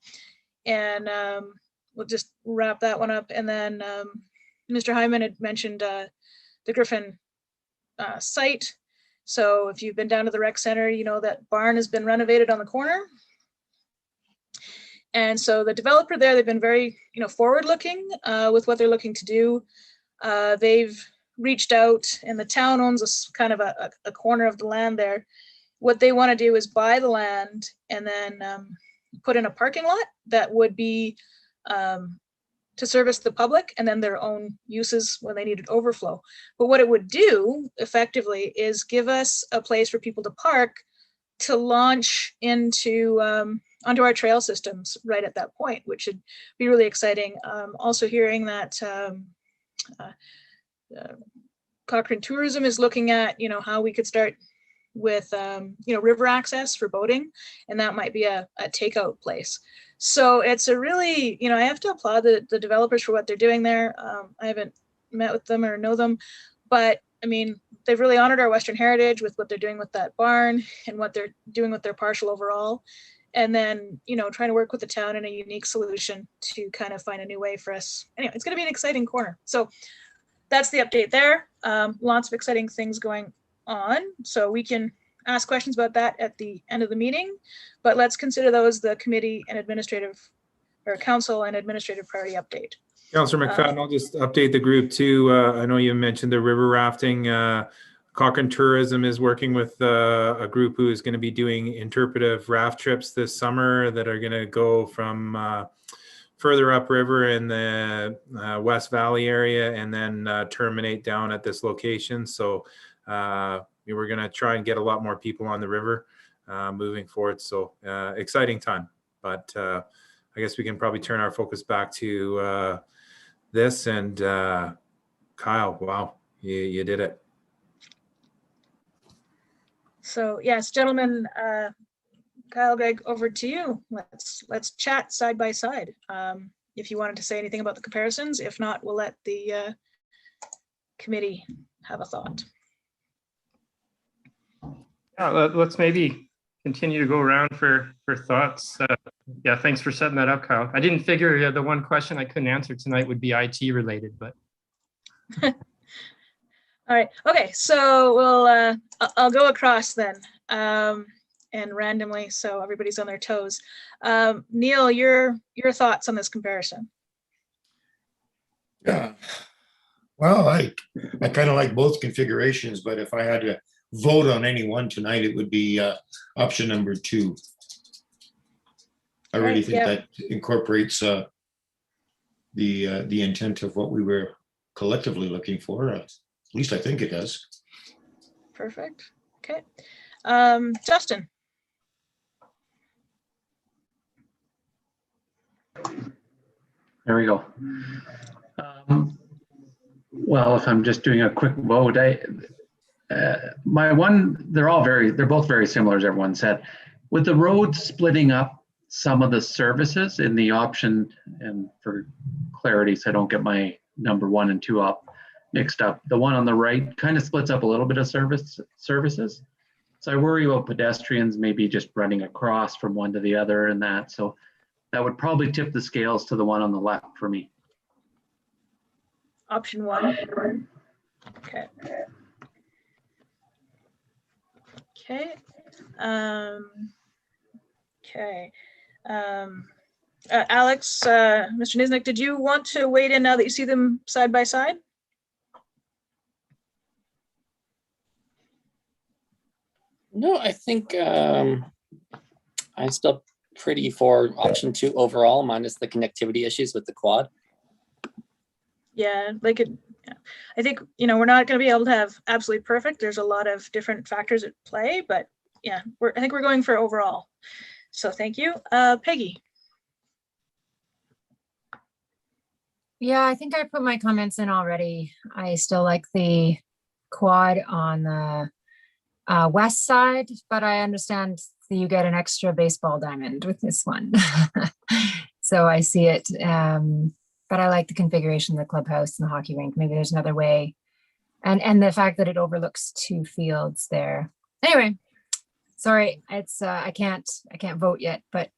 And we'll just wrap that one up. And then Mr. Hyman had mentioned the Griffin site. So if you've been down to the rec center, you know that barn has been renovated on the corner. And so the developer there, they've been very, forward-looking with what they're looking to do. They've reached out, and the town owns a kind of a corner of the land there. What they want to do is buy the land and then put in a parking lot that would be to service the public, and then their own uses when they needed overflow. But what it would do effectively is give us a place for people to park to launch into onto our trail systems right at that point, which should be really exciting. Also hearing that Cochrane Tourism is looking at, how we could start with, river access for boating, and that might be a takeout place. So it's a really, I have to applaud the developers for what they're doing there. I haven't met with them or know them, but I mean, they've really honored our Western heritage with what they're doing with that barn and what they're doing with their parcel overall. And then, trying to work with the town in a unique solution to kind of find a new way for us. Anyway, it's going to be an exciting corner. So that's the update there. Lots of exciting things going on. So we can ask questions about that at the end of the meeting, but let's consider those the committee and administrative or council and administrative priority update. Councillor McFadden, I'll just update the group too. I know you mentioned the river rafting. Cochrane Tourism is working with a group who is going to be doing interpretive raft trips this summer that are going to go from further upriver in the West Valley area and then terminate down at this location. So we're going to try and get a lot more people on the river moving forward. So exciting time. But I guess we can probably turn our focus back to this. And Kyle, wow, you did it. So yes, gentlemen, Kyle, Greg, over to you. Let's chat side by side. If you wanted to say anything about the comparisons, if not, we'll let the committee have a thought. Let's maybe continue to go around for thoughts. Yeah, thanks for setting that up, Kyle. I didn't figure the one question I couldn't answer tonight would be IT related, but. All right. Okay. So we'll. I'll go across then, and randomly, so everybody's on their toes. Neil, your thoughts on this comparison? Yeah. Well, I kind of like both configurations, but if I had to vote on any one tonight, it would be option number 2. I really think that incorporates the intent of what we were collectively looking for. At least I think it does. Perfect. Okay. Justin. There we go. Well, if I'm just doing a quick vote, they're both very similar, as everyone said. With the road splitting up some of the services in the option, and for clarity, so I don't get my number 1 and 2 mixed up, the one on the right kind of splits up a little bit of services. So I worry about pedestrians maybe just running across from one to the other and that. So that would probably tip the scales to the one on the left for me. Option 1. Okay. Okay. Okay. Alex, Mr. Niznik, did you want to wade in now that you see them side by side? No, I think I'm still pretty for option 2 overall, minus the connectivity issues with the quad. Yeah, like it, yeah. I think, you know, we're not going to be able to have absolutely perfect. There's a lot of different factors at play, but yeah, I think we're going for overall. So thank you. Peggy. Yeah, I think I put my comments in already. I still like the quad on the west side, but I understand that you get an extra baseball diamond with this one. So I see it. But I like the configuration of the clubhouse and the hockey rink. Maybe there's another way. And the fact that it overlooks 2 fields there. Anyway, sorry, it's I can't vote yet, but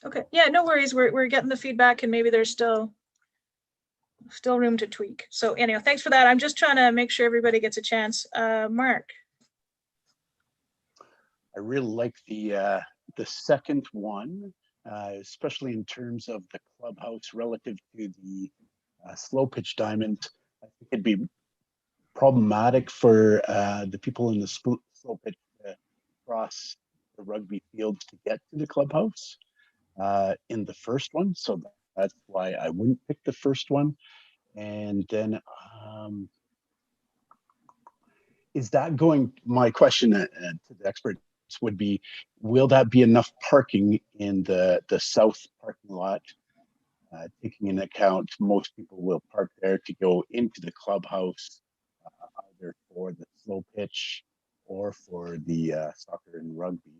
Okay, yeah, no worries. We're getting the feedback, and maybe there's still room to tweak. So anyhow, thanks for that. I'm just trying to make sure everybody gets a chance. Mark. I really like the second one, especially in terms of the clubhouse relative to the slow pitch diamond. I think it'd be problematic for the people in the slow pitch to cross the rugby fields to get to the clubhouse in the first one. So that's why I wouldn't pick the first one. And then is that going, my question to the experts would be, will that be enough parking in the south parking lot? Taking into account most people will park there to go into the clubhouse, either for the slow pitch or for the soccer and rugby.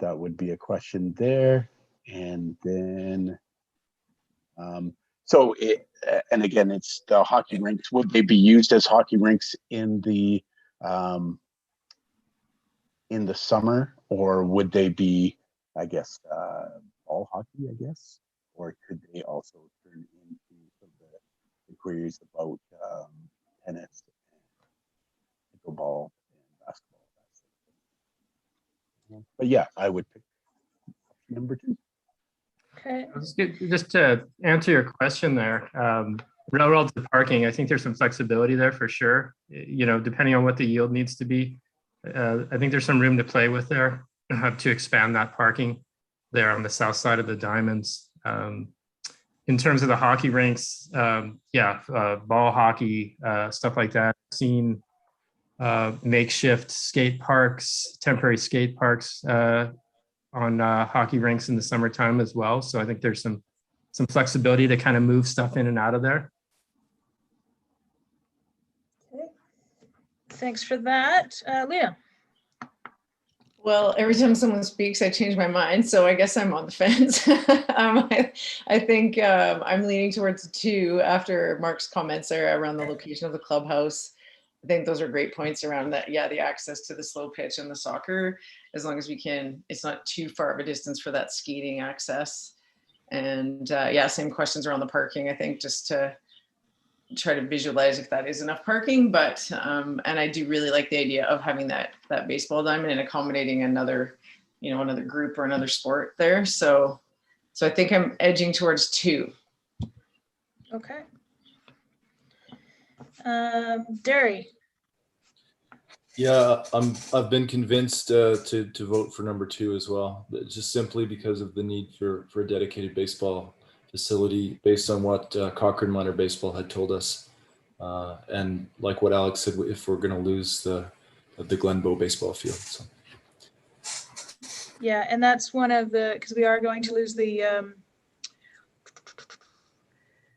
That would be a question there. And then, and again, it's the hockey rinks. Would they be used as hockey rinks in the summer, or would they be, I guess, ball hockey, I guess? Or could they also turn into some of the inquiries about tennis, pickleball, and basketball? But yeah, I would pick number 2. Okay. Just to answer your question there, railroads and parking, I think there's some flexibility there for sure. You know, depending on what the yield needs to be. I think there's some room to play with there to expand that parking there on the south side of the diamonds. In terms of the hockey rinks, ball hockey, stuff like that. I've seen makeshift skate parks, temporary skate parks on hockey rinks in the summertime as well. So I think there's some flexibility to kind of move stuff in and out of there. Okay. Thanks for that. Leah. Well, every time someone speaks, I change my mind. So I guess I'm on the fence. I think I'm leaning towards 2 after Mark's comments there around the location of the clubhouse. I think those are great points around that. Yeah, the access to the slow pitch and the soccer, as long as we can, it's not too far of a distance for that skating access. And same questions around the parking, I think, just to try to visualize if that is enough parking. But and I do really like the idea of having that baseball diamond and accommodating another group or another sport there. So I think I'm edging towards 2. Okay. Derry. Yeah, I've been convinced to vote for number 2 as well, just simply because of the need for a dedicated baseball facility based on what Cochrane Minor Baseball had told us. And like what Alex said, if we're going to lose the Glenbow baseball field. So. Yeah, and that's one of because we are going to lose the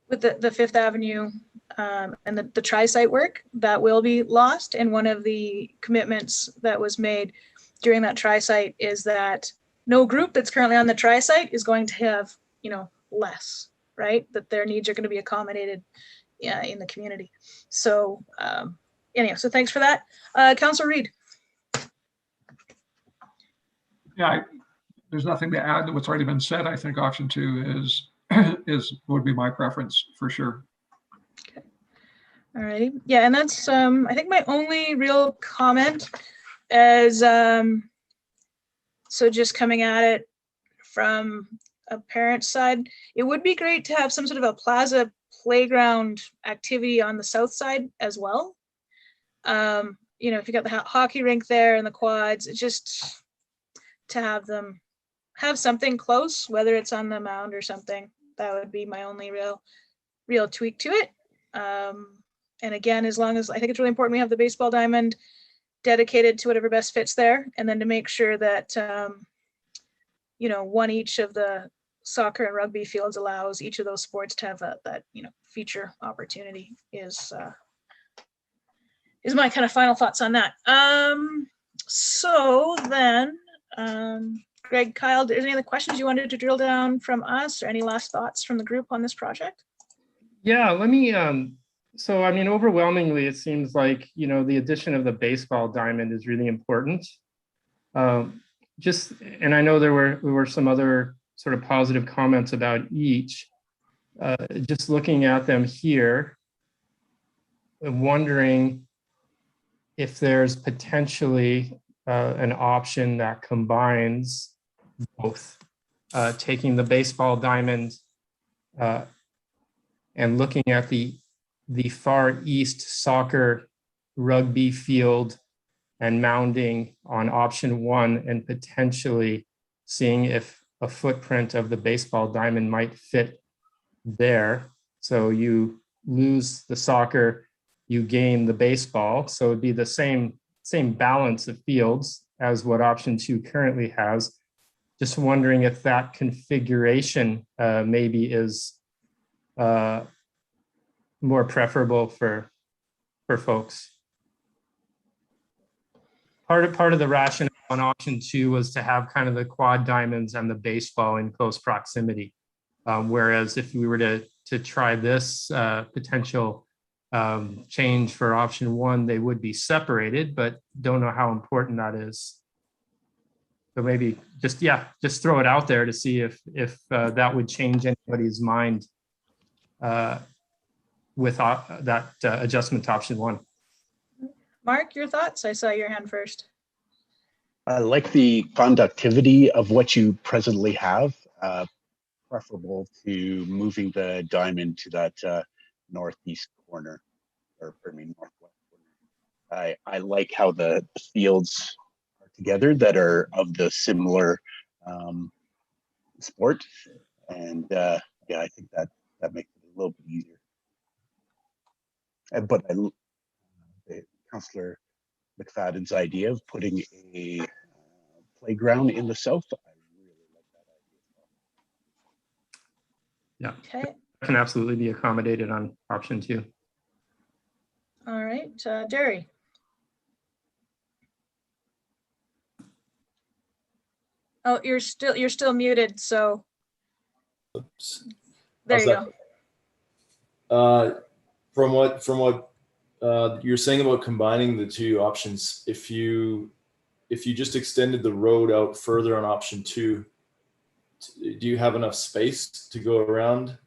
with the Fifth Avenue and the tri-site work that will be lost. And one of the commitments that was made during that tri-site is that no group that's currently on the tri-site is going to have, less, right? That their needs are going to be accommodated in the community. So so thanks for that. Councillor Reid. Yeah, there's nothing to add to what's already been said. I think option 2 would be my preference for sure. Okay. All righty. Yeah, and that's I think my only real comment is so just coming at it from a parent's side, it would be great to have some sort of a plaza playground activity on the south side as well. If you got the hockey rink there and the quads, it's just to have them have something close, whether it's on the mound or something. That would be my only real tweak to it. And again, as long as, I think it's really important we have the baseball diamond dedicated to whatever best fits there, and then to make sure that one each of the soccer and rugby fields allows each of those sports to have that feature opportunity is my kind of final thoughts on that. So then, Greg, Kyle, is there any other questions you wanted to drill down from us, or any last thoughts from the group on this project? Yeah, let me, so I mean, overwhelmingly, it seems like, the addition of the baseball diamond is really important. And I know there were some other sort of positive comments about each. Just looking at them here, I'm wondering if there's potentially an option that combines both, taking the baseball diamond and looking at the far east soccer rugby field and mounding on option 1, and potentially seeing if a footprint of the baseball diamond might fit there. So you lose the soccer, you gain the baseball. So it'd be the same balance of fields as what option 2 currently has. Just wondering if that configuration maybe is more preferable for folks. Part of the rationale on option 2 was to have kind of the quad diamonds and the baseball in close proximity. Whereas if we were to try this potential change for option 1, they would be separated, but don't know how important that is. So maybe just throw it out there to see if that would change anybody's mind with that adjustment to option 1. Mark, your thoughts? I saw your hand first. I like the conductivity of what you presently have, preferable to moving the diamond to that northeast corner, or pardon me, northwest corner. I like how the fields are together that are of the similar sport, and I think that makes it a little bit easier. But Councillor McFadden's idea of putting a playground in the south, I really like that idea. Yeah, Okay. can absolutely be accommodated on option 2. All right, Jerry. Oh, you're still muted. So Oops. there you go. From what you're saying about combining the 2 options, if you just extended the road out further on option 2, do you have enough space to go around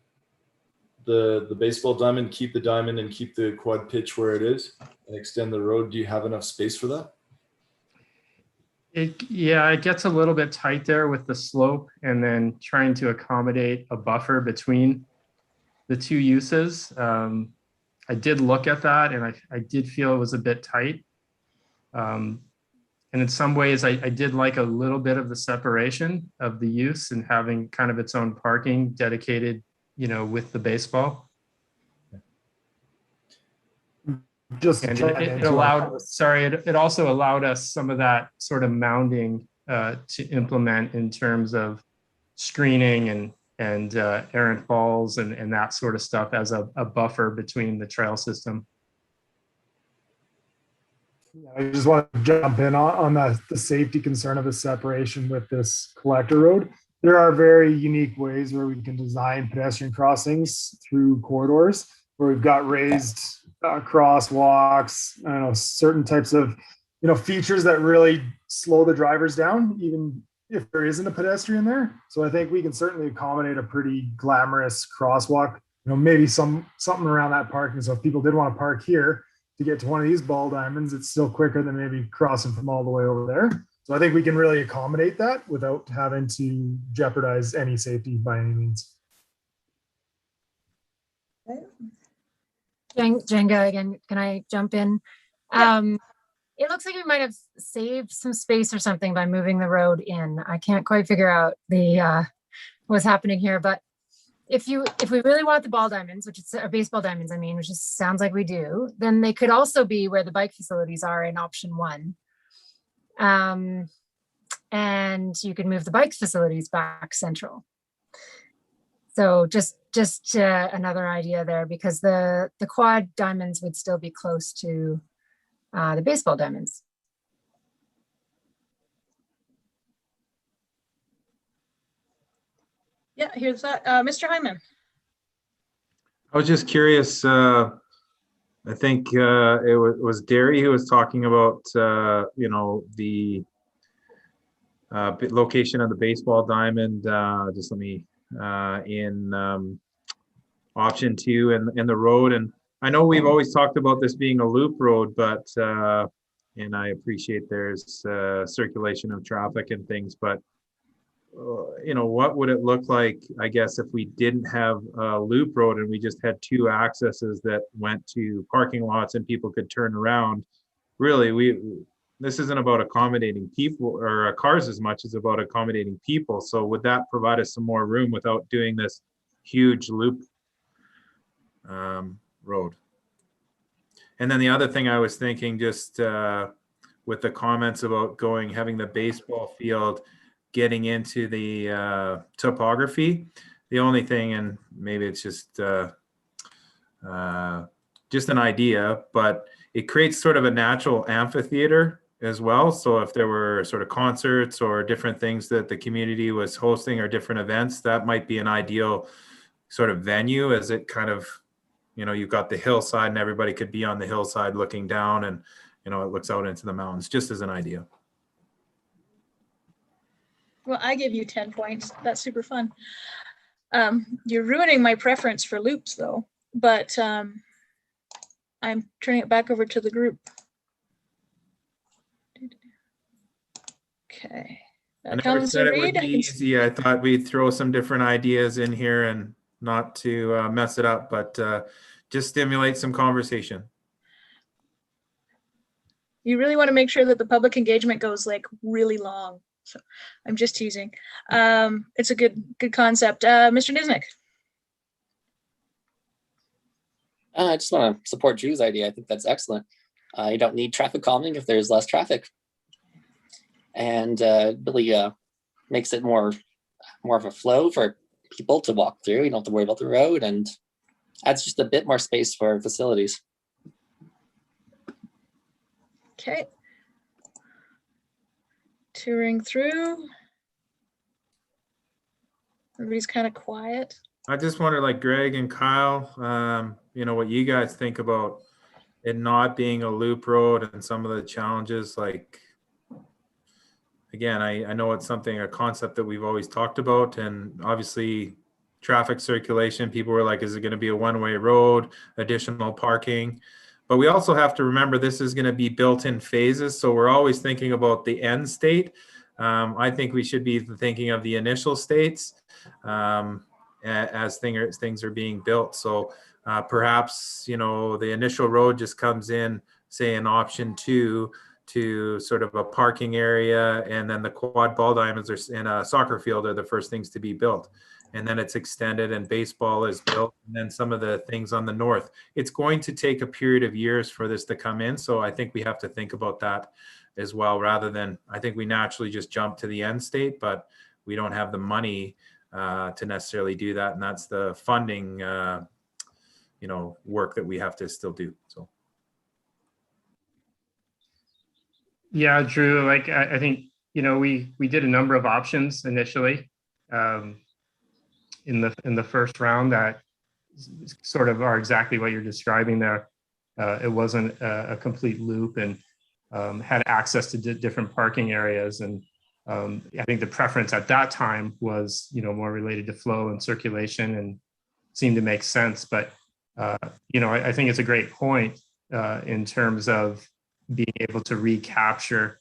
the baseball diamond, keep the diamond and keep the quad pitch where it is, and extend the road? Do you have enough space for that? It gets a little bit tight there with the slope, and then trying to accommodate a buffer between the 2 uses. I did look at that, and I did feel it was a bit tight. And in some ways, I did like a little bit of the separation of the use and having kind of its own parking dedicated, with the baseball. Just And it also allowed us some of that sort of mounding to implement in terms of screening and errant balls and that sort of stuff as a buffer between the trail system. I just want to jump in on the safety concern of the separation with this collector road. There are very unique ways where we can design pedestrian crossings through corridors where we've got raised crosswalks, I don't know, certain types of, features that really slow the drivers down, even if there isn't a pedestrian there. So I think we can certainly accommodate a pretty glamorous crosswalk, maybe something around that parking. So if people did want to park here to get to one of these ball diamonds, it's still quicker than maybe crossing from all the way over there. So I think we can really accommodate that without having to jeopardize any safety by any means. Okay. Jenga again, can I jump in? Yeah. it looks like we might have saved some space or something by moving the road in. I can't quite figure out the what's happening here, but if we really want the ball diamonds, which is, or baseball diamonds, I mean, which just sounds like we do, then they could also be where the bike facilities are in option 1. And you could move the bike facilities back central. So just another idea there, because the quad diamonds would still be close to the baseball diamonds. Yeah, here's that. Mr. Hyman. I was just curious. I think it was Derry who was talking about the location of the baseball diamond. Just let me in option 2 and the road. And I know we've always talked about this being a loop road, but and I appreciate there's circulation of traffic and things, but what would it look like, I guess, if we didn't have a loop road and we just had 2 accesses that went to parking lots and people could turn around? Really, this isn't about accommodating people or cars as much as about accommodating people. So would that provide us some more room without doing this huge loop road? And then the other thing I was thinking, just with the comments about having the baseball field getting into the topography, the only thing, and maybe it's just an idea, but it creates sort of a natural amphitheater as well. So if there were sort of concerts or different things that the community was hosting or different events, that might be an ideal sort of venue, as it kind of, you've got the hillside and everybody could be on the hillside looking down, and it looks out into the mountains, just as an idea. Well, I give you 10 points. That's super fun. You're ruining my preference for loops, though. But I'm turning it back over to the group. Okay. I never said it would be easy. I thought we'd throw some different ideas in here and not to mess it up, but just stimulate some conversation. You really want to make sure that the public engagement goes like really long. So I'm just teasing. It's a good concept. Mr. Niznik. I just want to support Drew's idea. I think that's excellent. You don't need traffic calming if there's less traffic, and really makes it more of a flow for people to walk through. You don't have to worry about the road, and adds just a bit more space for facilities. Okay. Touring through. Everybody's kind of quiet. I just wonder, like Greg and Kyle, what you guys think about it not being a loop road and some of the challenges. Like, again, I know it's a concept that we've always talked about, and obviously traffic circulation, people were like, is it going to be a one-way road, additional parking? But we also have to remember this is going to be built in phases. So we're always thinking about the end state. I think we should be thinking of the initial states as things are being built. So perhaps, the initial road just comes in, say in option 2 to sort of a parking area. And then the quad ball diamonds are in a soccer field are the first things to be built. And then it's extended and baseball is built, and then some of the things on the north. It's going to take a period of years for this to come in. So I think we have to think about that as well, rather than, I think we naturally just jump to the end state, but we don't have the money to necessarily do that. And that's the funding, work that we have to still do. So. Yeah, Drew, I think, we did a number of options initially. In the first round that sort of are exactly what you're describing there. It wasn't a complete loop, and had access to different parking areas. And I think the preference at that time was, more related to flow and circulation, and seemed to make sense. But, I think it's a great point in terms of being able to recapture,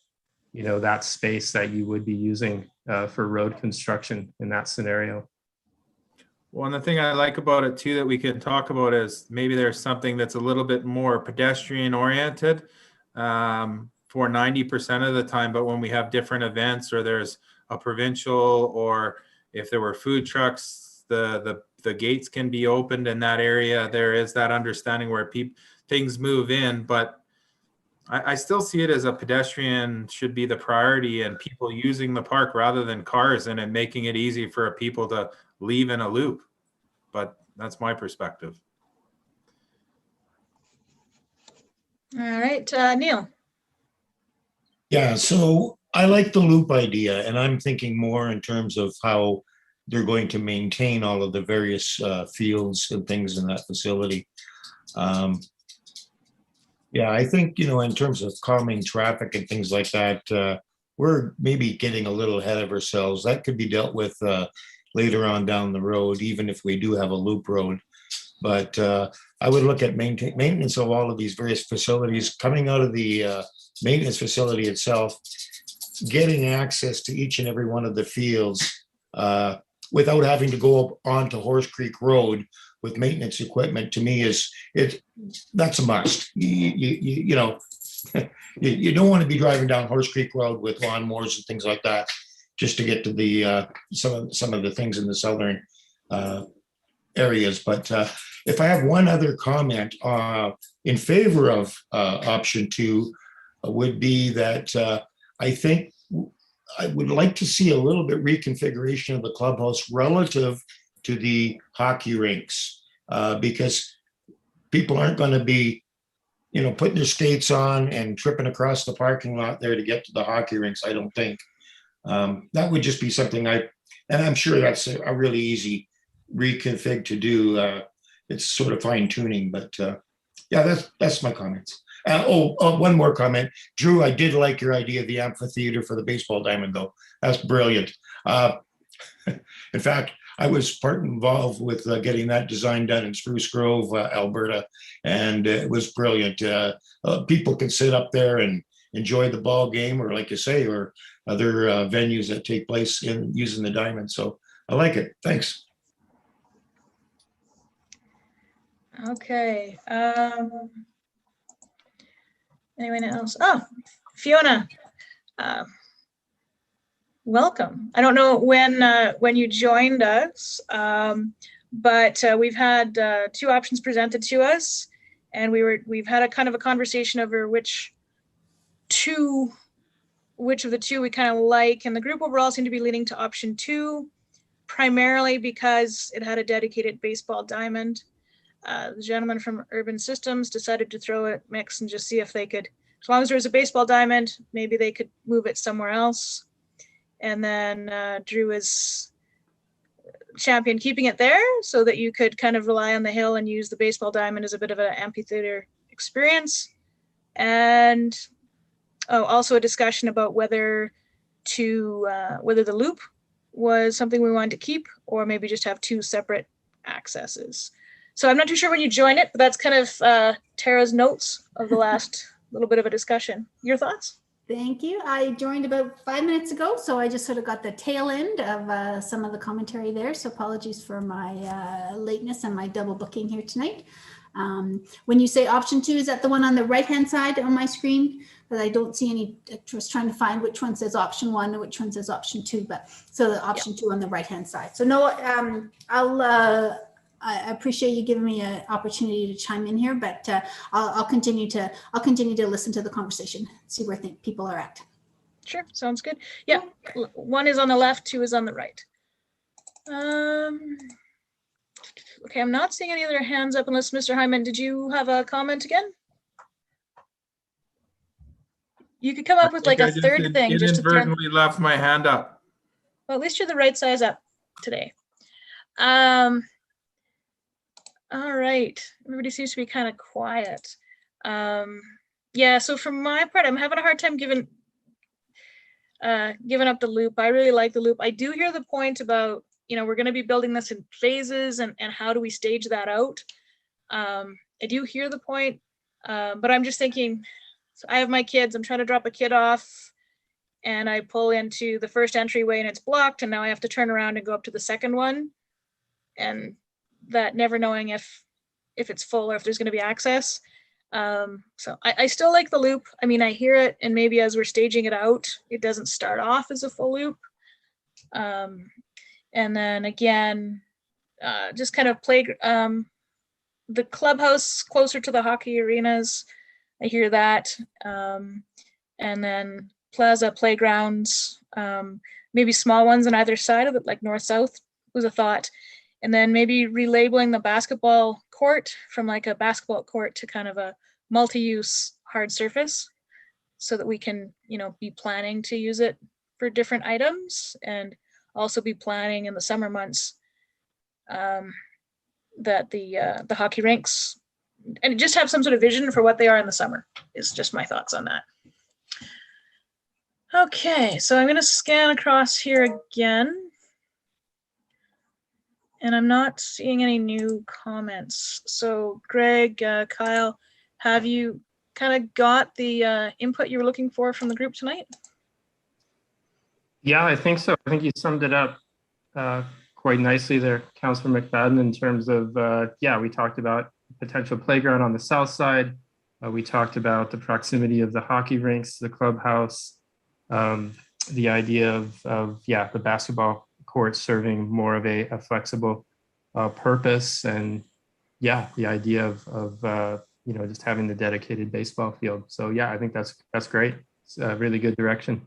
that space that you would be using for road construction in that scenario. Well, and the thing I like about it too that we can talk about is maybe there's something that's a little bit more pedestrian oriented. for 90% of the time, but when we have different events or there's a provincial, or if there were food trucks, the gates can be opened in that area. There is that understanding where things move in, but I still see it as a pedestrian should be the priority, and people using the park rather than cars, and it making it easy for people to leave in a loop. But that's my perspective. All right, Neil. Yeah, so I like the loop idea, and I'm thinking more in terms of how they're going to maintain all of the various fields and things in that facility. Yeah, I think, in terms of calming traffic and things like that, we're maybe getting a little ahead of ourselves. That could be dealt with later on down the road, even if we do have a loop road. But I would look at maintenance of all of these various facilities coming out of the maintenance facility itself, getting access to each and every one of the fields without having to go up onto Horse Creek Road with maintenance equipment. To me, that's a must. You don't want to be driving down Horse Creek Road with lawnmowers and things like that just to get to the some of the things in the southern areas. But if I have one other comment in favor of option 2, would be that I think I would like to see a little bit reconfiguration of the clubhouse relative to the hockey rinks, because people aren't going to be, putting their skates on and tripping across the parking lot there to get to the hockey rinks. I don't think that would just be something and I'm sure that's a really easy reconfig to do. It's sort of fine tuning, but yeah, that's my comments. One more comment. Drew, I did like your idea of the amphitheater for the baseball diamond, though. That's brilliant. In fact, I was part involved with getting that design done in Spruce Grove, Alberta, and it was brilliant. People can sit up there and enjoy the ball game, or like you say, or other venues that take place in using the diamond. So I like it. Thanks. Okay. Anyone else? Oh, Fiona. Welcome. I don't know when you joined us, but we've had 2 options presented to us, and we've had a kind of a conversation over which of the 2 we kind of like, and the group overall seemed to be leaning to option 2, primarily because it had a dedicated baseball diamond. The gentleman from Urban Systems decided to throw it mix and just see if they could, as long as there was a baseball diamond, maybe they could move it somewhere else. And then Drew is champion keeping it there so that you could kind of rely on the hill and use the baseball diamond as a bit of an amphitheater experience. And also a discussion about whether the loop was something we wanted to keep, or maybe just have 2 separate accesses. So I'm not too sure when you joined it, but that's kind of Tara's notes of the last little bit of a discussion. Your thoughts? Thank you. I joined about 5 minutes ago, so I just sort of got the tail end of some of the commentary there. So apologies for my lateness and my double booking here tonight. When you say option 2, is that the one on the right-hand side on my screen? But I don't see any. I was trying to find which one says option 1 and which one says option 2. But so the option 2 on the right-hand side. So no, I appreciate you giving me an opportunity to chime in here, but I'll continue to listen to the conversation, see where people are at. Sure, sounds good. Yeah, 1 is on the left, 2 is on the right. Okay, I'm not seeing any other hands up unless Mr. Hyman, did you have a comment again? You could come up with like a third thing. Just inadvertently left my hand up. Well, at least you're the right size up today. All right, everybody seems to be kind of quiet. Yeah, so for my part, I'm having a hard time giving up the loop. I really like the loop. I do hear the point about, we're going to be building this in phases, and how do we stage that out? I do hear the point, but I'm just thinking, so I have my kids, I'm trying to drop a kid off, and I pull into the first entryway and it's blocked, and now I have to turn around and go up to the second one. And that never knowing if it's full or if there's going to be access. So I still like the loop. I mean, I hear it, and maybe as we're staging it out, it doesn't start off as a full loop. And then again, just kind of play the clubhouse closer to the hockey arenas. I hear that. And then plaza playgrounds, maybe small ones on either side of it, like north-south was a thought. And then maybe relabeling the basketball court from like a basketball court to kind of a multi-use hard surface, so that we can, be planning to use it for different items, and also be planning in the summer months that the hockey rinks, and just have some sort of vision for what they are in the summer, is just my thoughts on that. Okay, so I'm going to scan across here again. And I'm not seeing any new comments. So Greg, Kyle, have you kind of got the input you were looking for from the group tonight? Yeah, I think so. I think you summed it up quite nicely there, Councillor McFadden, in terms of, we talked about potential playground on the south side. We talked about the proximity of the hockey rinks, the clubhouse, the idea of the basketball court serving more of a flexible purpose, and the idea of just having the dedicated baseball field. So I think that's great. It's a really good direction.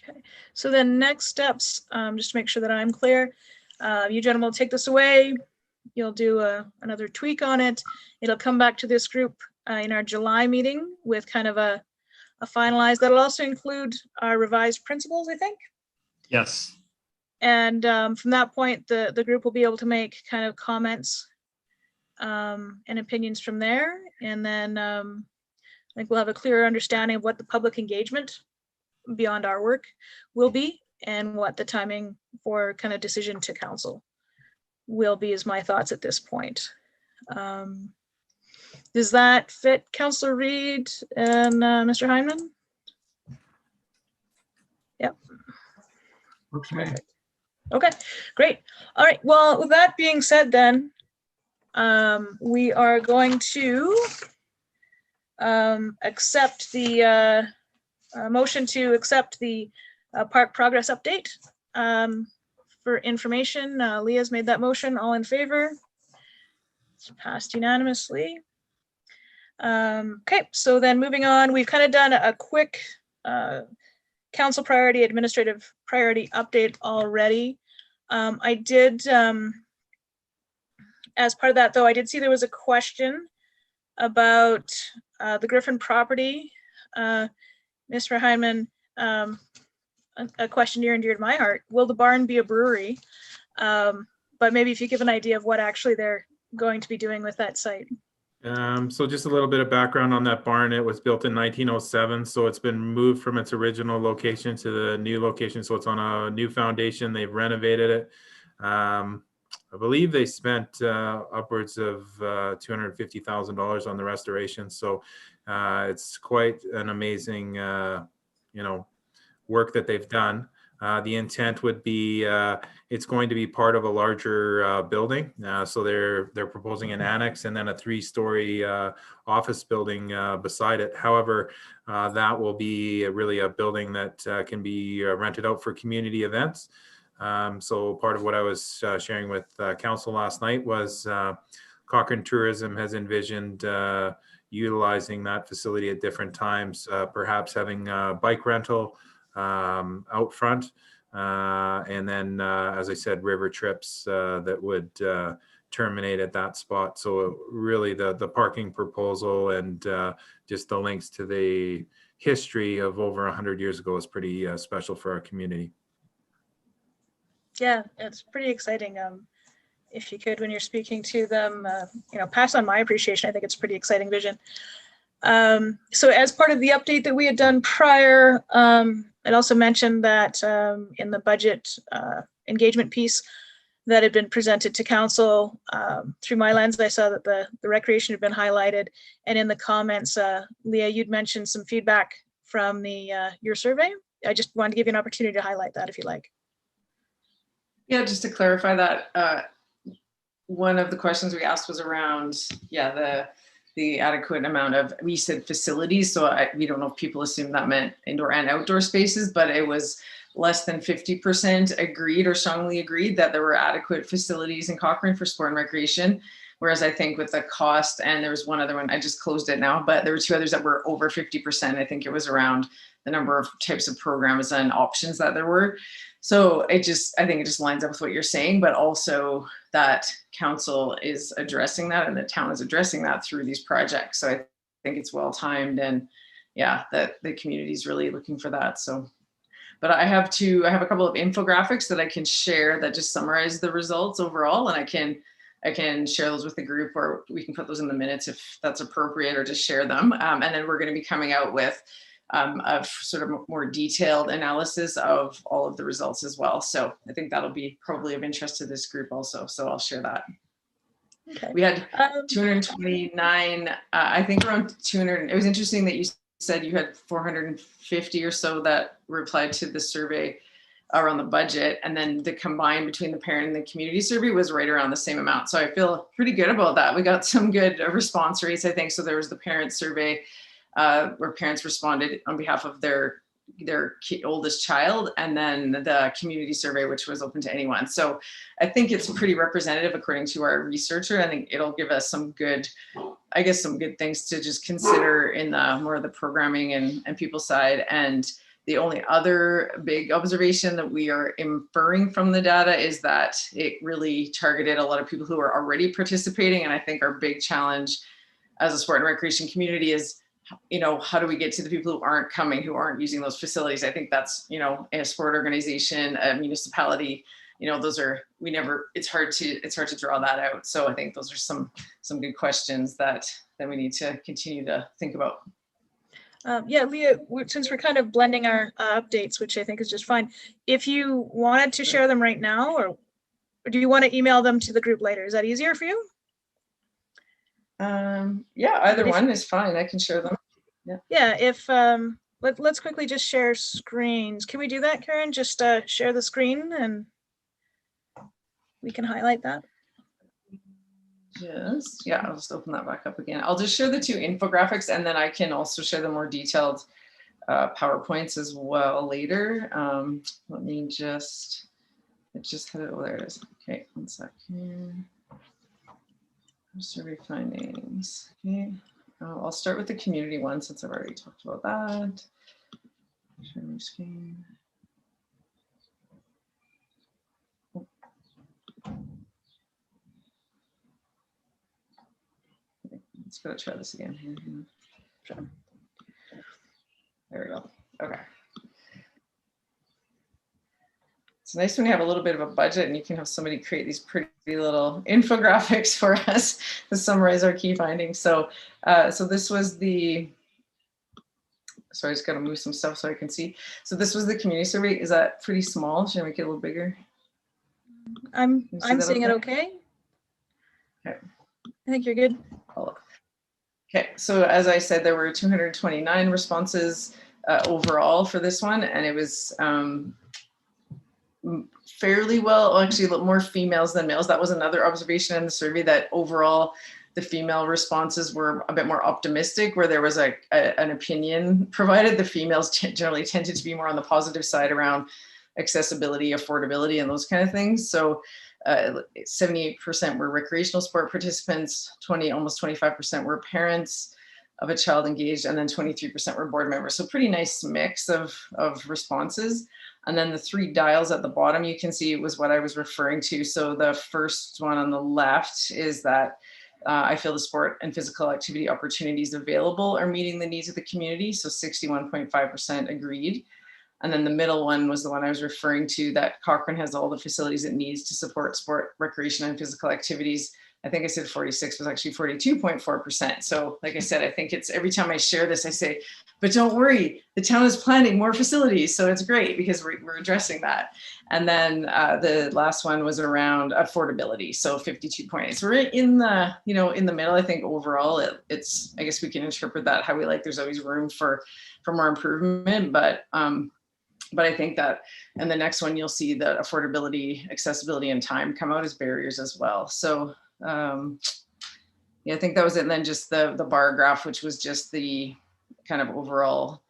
Okay, so then next steps, just to make sure that I'm clear, you gentlemen will take this away. You'll do another tweak on it. It'll come back to this group in our July meeting with kind of a finalized. That'll also include our revised principles, I think. Yes. And from that point, the group will be able to make kind of comments and opinions from there. And then I think we'll have a clearer understanding of what the public engagement beyond our work will be, and what the timing for kind of decision to council will be, is my thoughts at this point. Does that fit, Councillor Reid and Mr. Hyman? Yep. Works for me. Okay, great. All right, well, with that being said then, we are going to accept the motion to accept the park progress update for information. Leah's made that motion. All in favor? It's passed unanimously. Okay, so then moving on, we've kind of done a quick council priority, administrative priority update already. I did, as part of that though, I did see there was a question about the Griffin property. Mr. Hyman, a question near and dear to my heart. Will the barn be a brewery? But maybe if you give an idea of what actually they're going to be doing with that site. So just a little bit of background on that barn. It was built in 1907, so it's been moved from its original location to the new location. So it's on a new foundation. They've renovated it. I believe they spent upwards of $250,000 on the restoration. So it's quite an amazing, work that they've done. The intent would be it's going to be part of a larger building. So they're proposing an annex and then a 3-story office building beside it. However, that will be really a building that can be rented out for community events. So part of what I was sharing with council last night was Cochrane Tourism has envisioned utilizing that facility at different times, perhaps having bike rental out front, and then as I said, river trips that would terminate at that spot. So really the parking proposal and just the links to the history of over 100 years ago is pretty special for our community. Yeah, it's pretty exciting. If you could, when you're speaking to them, pass on my appreciation. I think it's a pretty exciting vision. So as part of the update that we had done prior, I'd also mentioned that in the budget engagement piece that had been presented to council, through my lens, I saw that the recreation had been highlighted. And in the comments, Leah, you'd mentioned some feedback from your survey. I just wanted to give you an opportunity to highlight that if you like. Yeah, just to clarify that, one of the questions we asked was around, the the adequate amount of, we said facilities, so we don't know if people assume that meant indoor and outdoor spaces, but it was less than 50% agreed or strongly agreed that there were adequate facilities in Cochrane for sport and recreation. Whereas I think with the cost, and there was one other one, I just closed it now, but there were two others that were over 50%. I think it was around the number of types of programs and options that there were. So I think it just lines up with what you're saying, but also that council is addressing that and the town is addressing that through these projects. So I think it's well timed, and yeah, that the community is really looking for that. So, but I have a couple of infographics that I can share that just summarize the results overall, and I can share those with the group, or we can put those in the minutes if that's appropriate, or just share them. And then we're going to be coming out with a sort of more detailed analysis of all of the results as well. So I think that'll be probably of interest to this group also. So I'll share that. Okay. We had 229, I think around 200. It was interesting that you said you had 450 or so that replied to the survey around the budget, and then the combined between the parent and the community survey was right around the same amount. So I feel pretty good about that. We got some good response rates, I think. So there was the parent survey where parents responded on behalf of their oldest child, and then the community survey, which was open to anyone. So I think it's pretty representative according to our researcher. I think it'll give us some good things to just consider in the more of the programming and people side. And the only other big observation that we are inferring from the data is that it really targeted a lot of people who are already participating. And I think our big challenge as a sport and recreation community is, how do we get to the people who aren't coming, who aren't using those facilities? I think that's, a sport organization, a municipality, it's hard to draw that out. So I think those are some good questions that we need to continue to think about. Yeah, Leah, since we're kind of blending our updates, which I think is just fine, if you wanted to share them right now, or do you want to email them to the group later? Is that easier for you? Yeah, either one is fine. I can share them. Yeah, if let's quickly just share screens. Can we do that, Karen? Just share the screen and we can highlight that. Yeah, I'll just open that back up again. I'll just share the two infographics, and then I can also share the more detailed PowerPoints as well later. Let me just, it just had it, oh, there it is. Okay, 1 second. Survey findings. Okay, I'll start with the community one since I've already talked about that. Share my screen. Let's go try this again here. There we go. Okay. It's nice when you have a little bit of a budget and you can have somebody create these pretty little infographics for us to summarize our key findings. So, so this was the, sorry, I just got to move some stuff so I can see. So this was the community survey. Is that pretty small? Should I make it a little bigger? I'm seeing it okay. Okay. I think you're good. Okay, so as I said, there were 229 responses overall for this one, and it was fairly well, actually a little more females than males. That was another observation in the survey, that overall the female responses were a bit more optimistic, where there was an opinion provided. The females generally tended to be more on the positive side around accessibility, affordability, and those kind of things. So 78% were recreational sport participants, almost 25% were parents of a child engaged, and then 23% were board members. So pretty nice mix of responses. And then the three dials at the bottom, you can see was what I was referring to. So the first one on the left is that I feel the sport and physical activity opportunities available are meeting the needs of the community. So 61.5% agreed. And then the middle one was the one I was referring to, that Cochrane has all the facilities it needs to support sport, recreation, and physical activities. I think I said 46, was actually 42.4%. So like I said, I think it's, every time I share this, I say, but don't worry, the town is planning more facilities. So it's great because we're addressing that. And then the last one was around affordability. So 52.8. So we're in the, in the middle. I think overall it's, I guess we can interpret that how we like. There's always room for more improvement, but I think that, and the next one, you'll see that affordability, accessibility, and time come out as barriers as well. So Yeah, I think that was it. And then just the bar graph, which was just the kind of overall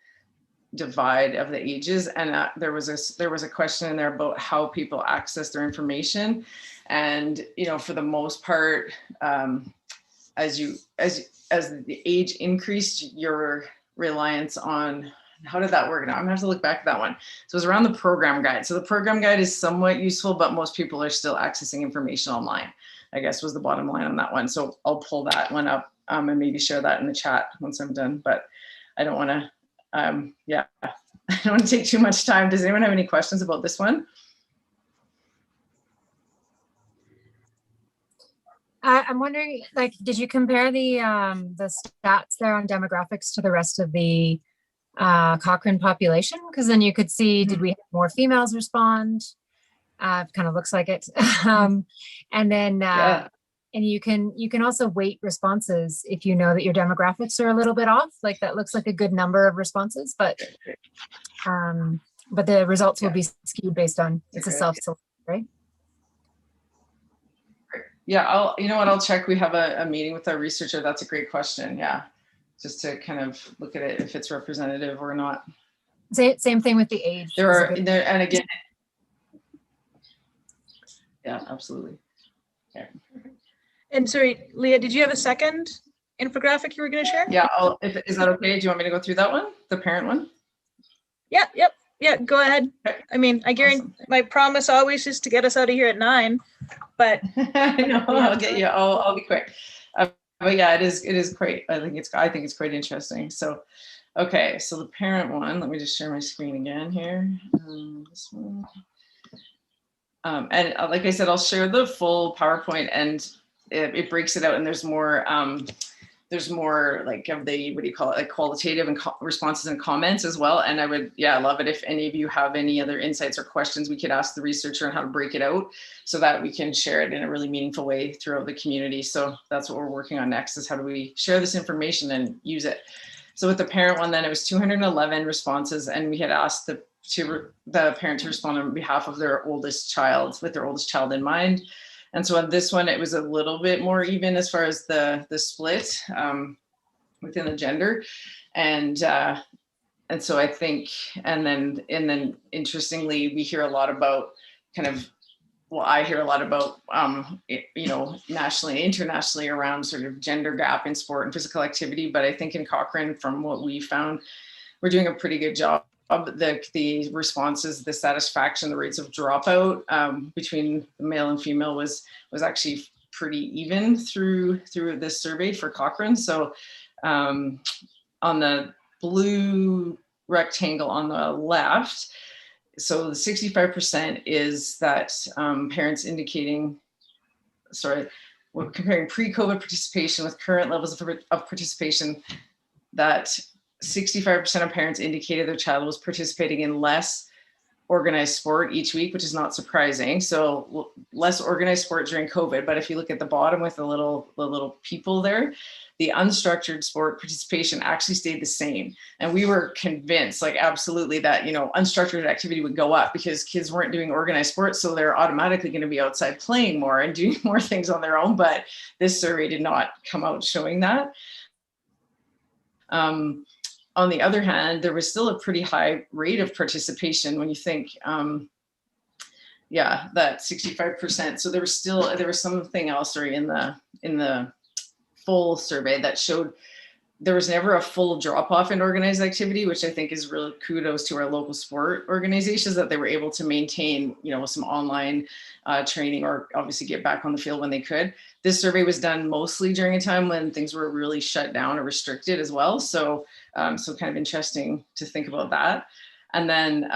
divide of the ages. And there was a question in there about how people access their information. And, you know, for the most part, as the age increased, your reliance on, how did that work? Now I'm gonna have to look back at that one. So it was around the program guide. So the program guide is somewhat useful, but most people are still accessing information online, I guess was the bottom line on that one. So I'll pull that one up and maybe share that in the chat once I'm done, but I don't wanna, yeah, I don't wanna take too much time. Does anyone have any questions about this one? I'm wondering, like, did you compare the stats there on demographics to the rest of the Cochrane population? Because then you could see, did we have more females respond? It kind of looks like it. And then, and you can also weight responses if you know that your demographics are a little bit off. Like that looks like a good number of responses, but the results will be skewed based on, it's a self-select, right? Yeah, you know what, I'll check. We have a meeting with our researcher. That's a great question. Yeah, just to kind of look at it if it's representative or not. Same thing with the age. And again, yeah, absolutely. Yeah. And sorry, Leah, did you have a second infographic you were going to share? Yeah, is that okay? Do you want me to go through that one, the parent one? Yeah, go ahead. I mean, I guarantee my promise always is to get us out of here at 9, but I know, I'll get you. I'll be quick. But yeah, it is quite. I think it's quite interesting. So, okay, so the parent one. Let me just share my screen again here. This one. And like I said, I'll share the full PowerPoint, and it breaks it out, and there's more. There's more like of the, what do you call it, like qualitative and responses and comments as well. And I would, love it if any of you have any other insights or questions we could ask the researcher on how to break it out so that we can share it in a really meaningful way throughout the community. So that's what we're working on next, is how do we share this information and use it. So with the parent one, then it was 211 responses, and we had asked the parent to respond on behalf of their oldest child, with their oldest child in mind. And so on this one, it was a little bit more even as far as the split within the gender. And so I think, and then interestingly, we hear a lot about I hear a lot about, nationally and internationally around sort of gender gap in sport and physical activity. But I think in Cochrane, from what we found, we're doing a pretty good job. The responses, the satisfaction, the rates of dropout between the male and female was actually pretty even through this survey for Cochrane. So on the blue rectangle on the left, so the 65% is that parents indicating, we're comparing pre-COVID participation with current levels of participation, that 65% of parents indicated their child was participating in less organized sport each week, which is not surprising. So less organized sport during COVID. But if you look at the bottom with the little people there, the unstructured sport participation actually stayed the same. And we were convinced, like, absolutely, that, unstructured activity would go up because kids weren't doing organized sports. So they're automatically going to be outside playing more and doing more things on their own. But this survey did not come out showing that. On the other hand, there was still a pretty high rate of participation when you think, that 65%. So there was something else, in the full survey that showed there was never a full drop off in organized activity, which I think is really kudos to our local sport organizations, that they were able to maintain, some online training, or obviously get back on the field when they could. This survey was done mostly during a time when things were really shut down or restricted as well. So kind of interesting to think about that. And then,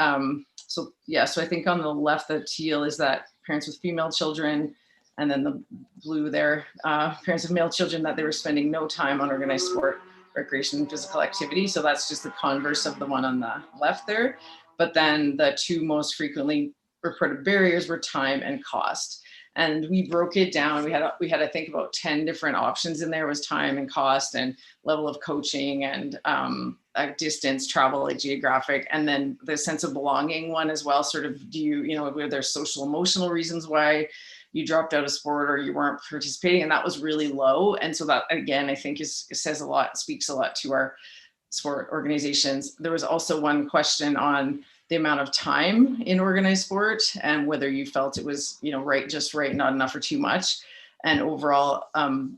so I think on the left, the teal is that parents with female children, and then the blue there, parents of male children, that they were spending no time on organized sport, recreation, and physical activity. So that's just the converse of the one on the left there. But then the two most frequently reported barriers were time and cost. And we broke it down. We had I think about 10 different options in there. It was time and cost and level of coaching and distance, travel, like geographic, and then the sense of belonging one as well. Sort of, were there social emotional reasons why you dropped out of sport or you weren't participating, and that was really low. And so that, again, I think says a lot, speaks a lot to our sport organizations. There was also one question on the amount of time in organized sport and whether you felt it was, right, just right, not enough or too much. And overall,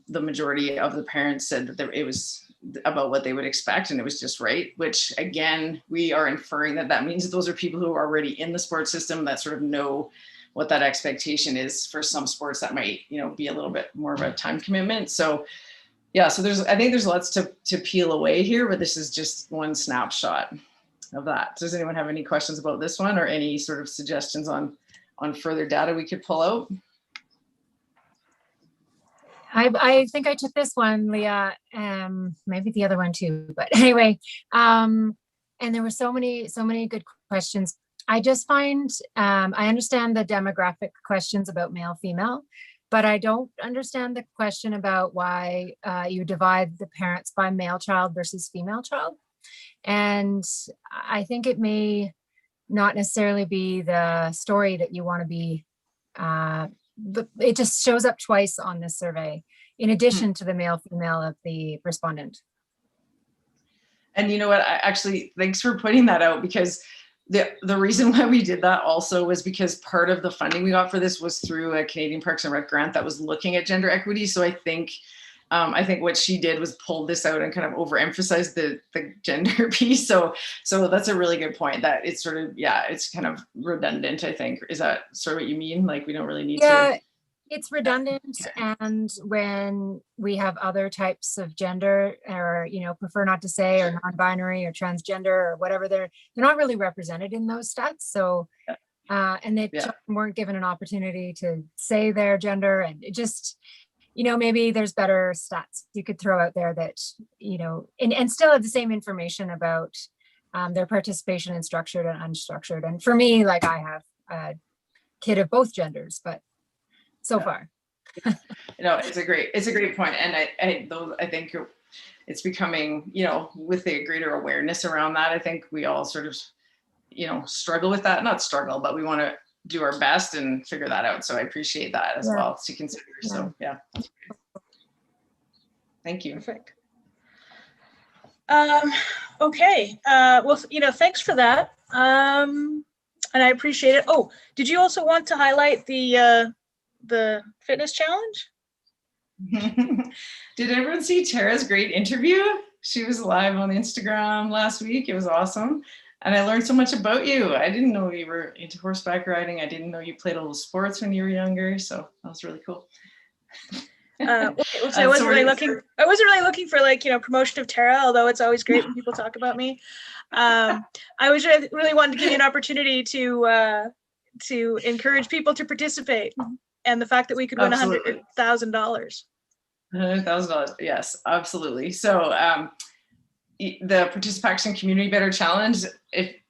the majority of the parents said that it was about what they would expect and it was just right, which again, we are inferring that means that those are people who are already in the sports system that sort of know what that expectation is. For some sports that might, be a little bit more of a time commitment. So yeah, so I think there's lots to peel away here, but this is just one snapshot of that. Does anyone have any questions about this one or any sort of suggestions on further data we could pull out? I think I took this one, Leah, maybe the other one too, but anyway, and there were so many good questions. I just find, I understand the demographic questions about male, female, but I don't understand the question about why you divide the parents by male child versus female child. And I think it may not necessarily be the story that you want to be, but it just shows up twice on this survey, in addition to the male, female of the respondent. And you know what, thanks for putting that out, because the reason why we did that also was because part of the funding we got for this was through a Canadian Parks and Rec grant that was looking at gender equity. So I think what she did was pull this out and kind of overemphasize the gender piece. So that's a really good point, that it's sort of, it's kind of redundant, I think. Is that sort of what you mean? Like we don't really need to. It's redundant. And when we have other types of gender or, prefer not to say, or non-binary or transgender or whatever, they're not really represented in those stats. So, and they weren't given an opportunity to say their gender, and it just, maybe there's better stats you could throw out there that, and still have the same information about their participation in structured and unstructured. And for me, like I have a kid of both genders, but so far. It's a great point. And I think it's becoming, with the greater awareness around that, I think we all sort of, struggle with that, not struggle, but we want to do our best and figure that out. So I appreciate that as well to consider. So thank you. Perfect. Okay. Well, thanks for that. And I appreciate it. Oh, did you also want to highlight the fitness challenge? Did everyone see Tara's great interview? She was live on Instagram last week. It was awesome. And I learned so much about you. I didn't know you were into horseback riding. I didn't know you played a little sports when you were younger. So that was really cool. I wasn't really looking for promotion of Tara, although it's always great when people talk about me. I was really wanted to give you an opportunity to encourage people to participate, and the fact that we could win $100,000. $100,000, yes, absolutely. So the Participation Community Better Challenge,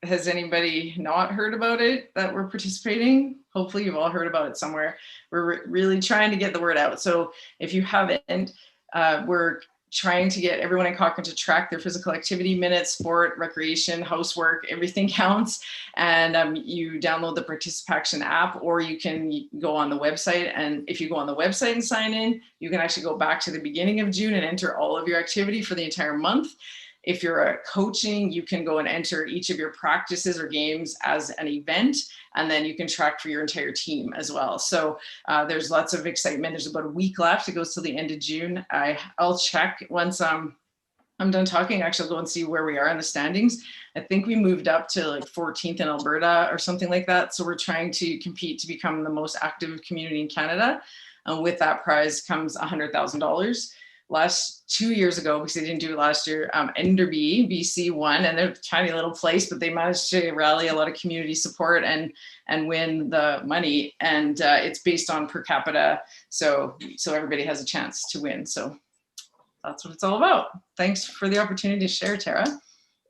has anybody not heard about it that we're participating? Hopefully you've all heard about it somewhere. We're really trying to get the word out. So if you haven't, we're trying to get everyone in Cochrane to track their physical activity minutes, sport, recreation, housework, everything counts. And you download the Participation app, or you can go on the website. And if you go on the website and sign in, you can actually go back to the beginning of June and enter all of your activity for the entire month. If you're coaching, you can go and enter each of your practices or games as an event, and then you can track for your entire team as well. So there's lots of excitement. There's about a week left. It goes till the end of June. I'll check once I'm done talking. Actually, I'll go and see where we are in the standings. I think we moved up to like 14th in Alberta or something like that. So we're trying to compete to become the most active community in Canada. And with that prize comes $100,000. Last 2 years ago, because they didn't do it last year, Enderby, BC won, and they're a tiny little place, but they managed to rally a lot of community support and win the money. And it's based on per capita, so everybody has a chance to win. So that's what it's all about. Thanks for the opportunity to share, Tara.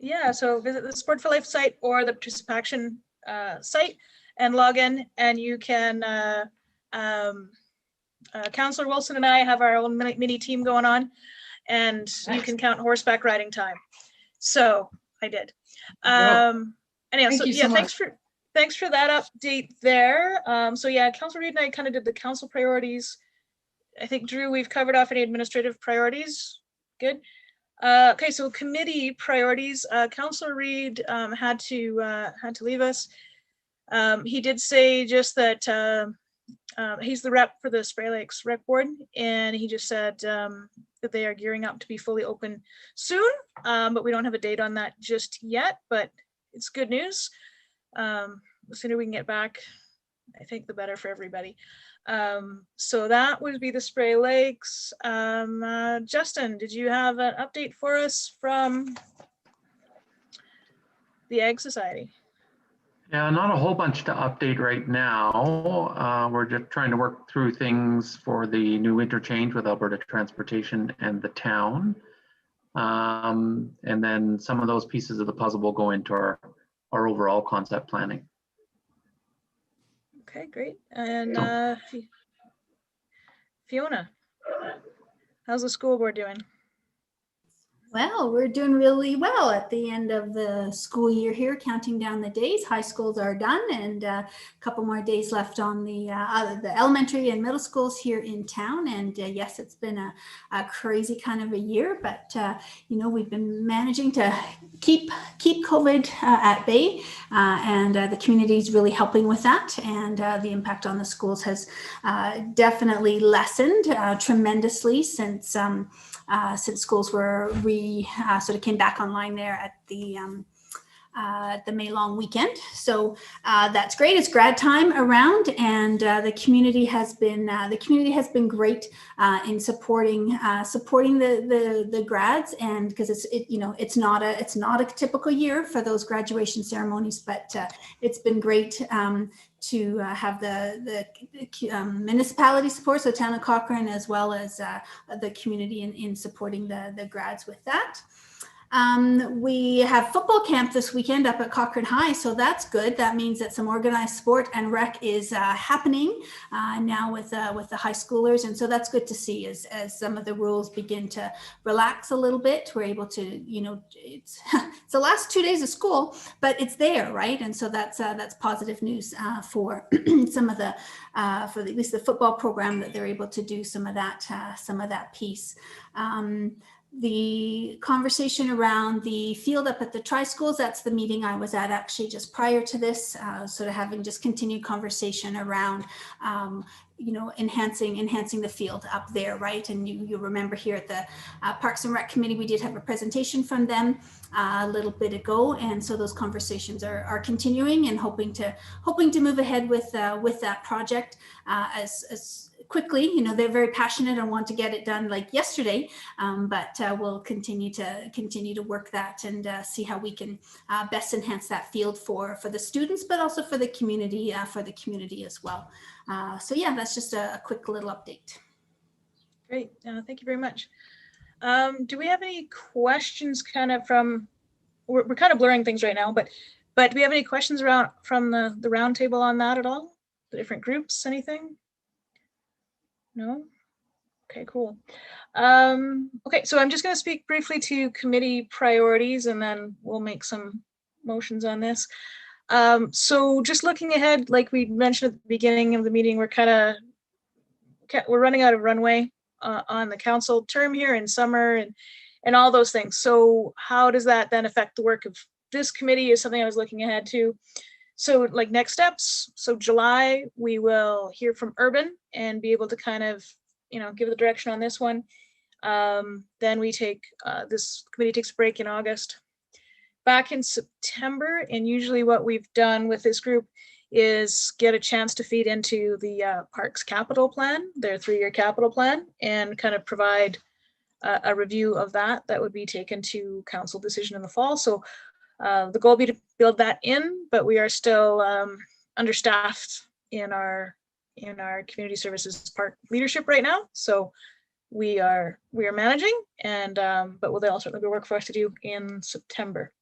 Yeah, so visit the Sport for Life site or the Participation site and log in, and you can Councillor Wilson and I have our own mini team going on, and you can count horseback riding time. So I did. Anyhow, so yeah, thanks for that update there. So yeah, Council Reid and I kind of did the council priorities. I think, Drew, we've covered off any administrative priorities. Good. Okay, so committee priorities. Councilor Reid had to leave us. He did say just that he's the rep for the Spray Lakes Rec Board, and he just said that they are gearing up to be fully open soon, but we don't have a date on that just yet, but it's good news. The sooner we can get back, I think the better for everybody. So that would be the Spray Lakes. Justin, did you have an update for us from the Ag Society? Yeah, not a whole bunch to update right now. We're just trying to work through things for the new interchange with Alberta Transportation and the town. And then some of those pieces of the puzzle will go into our overall concept planning. Okay, great. And Fiona, how's the school board doing? Well, we're doing really well at the end of the school year here, counting down the days. High schools are done, and a couple more days left on the elementary and middle schools here in town. And yes, it's been a crazy kind of a year, but you know, we've been managing to keep COVID at bay, and the community is really helping with that. And the impact on the schools has definitely lessened tremendously since schools were sort of came back online there at the May long weekend. So that's great. It's grad time around, and the community has been great in supporting the grads, and because it's not a typical year for those graduation ceremonies, but it's been great to have the municipality support, so Town of Cochrane, as well as the community in supporting the grads with that. We have football camp this weekend up at Cochrane High, so that's good. That means that some organized sport and rec is happening now with the high schoolers, and so that's good to see as some of the rules begin to relax a little bit. We're able to, it's the last 2 days of school, but it's there, right? And so that's positive news for some of the for at least the football program, that they're able to do some of that piece. The conversation around the field up at the Tri-Schools, that's the meeting I was at actually just prior to this, sort of having just continued conversation around, enhancing the field up there, right? And you remember here at the Parks and Rec Committee, we did have a presentation from them a little bit ago, and so those conversations are continuing, and hoping to move ahead with that project as quickly. They're very passionate and want to get it done like yesterday, but we'll continue to work that and see how we can best enhance that field for the students, but also for the community as well. So yeah, that's just a quick little update. Great, thank you very much. Do we have any questions kind of from, we're kind of blurring things right now, but do we have any questions from the roundtable on that at all? The different groups, anything? No? Okay, cool. Okay, so I'm just going to speak briefly to committee priorities, and then we'll make some motions on this. So just looking ahead, like we mentioned at the beginning of the meeting, we're running out of runway on the council term here in summer and all those things. So how does that then affect the work of this committee is something I was looking ahead to. So like next steps, so July, we will hear from Urban and be able to kind of, give the direction on this one. Then we this committee takes a break in August. Back in September, and usually what we've done with this group is get a chance to feed into the Parks capital plan, their 3-year capital plan, and kind of provide a review of that would be taken to council decision in the fall. So the goal would be to build that in, but we are still understaffed in our community services park leadership right now. So we are managing, and but there'll certainly be work for us to do in September,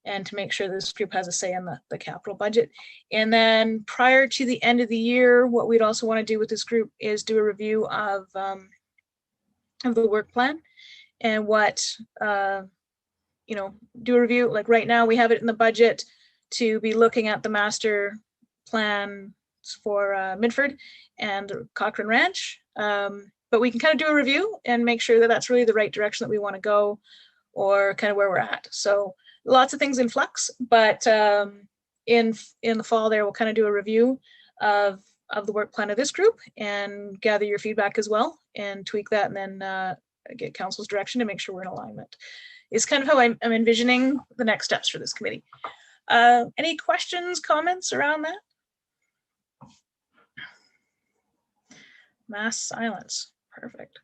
and to make sure this group has a say in the capital budget. And then prior to the end of the year, what we'd also want to do with this group is do a review of the work plan, and what do a review. Like right now we have it in the budget to be looking at the master plan for Midford and Cochrane Ranch. But we can kind of do a review and make sure that that's really the right direction that we want to go, or kind of where we're at. So lots of things in flux, but in the fall there, we'll kind of do a review of the work plan of this group and gather your feedback as well and tweak that, and then get council's direction to make sure we're in alignment. Is kind of how I'm envisioning the next steps for this committee. Any questions, comments around that? Mass silence. Perfect.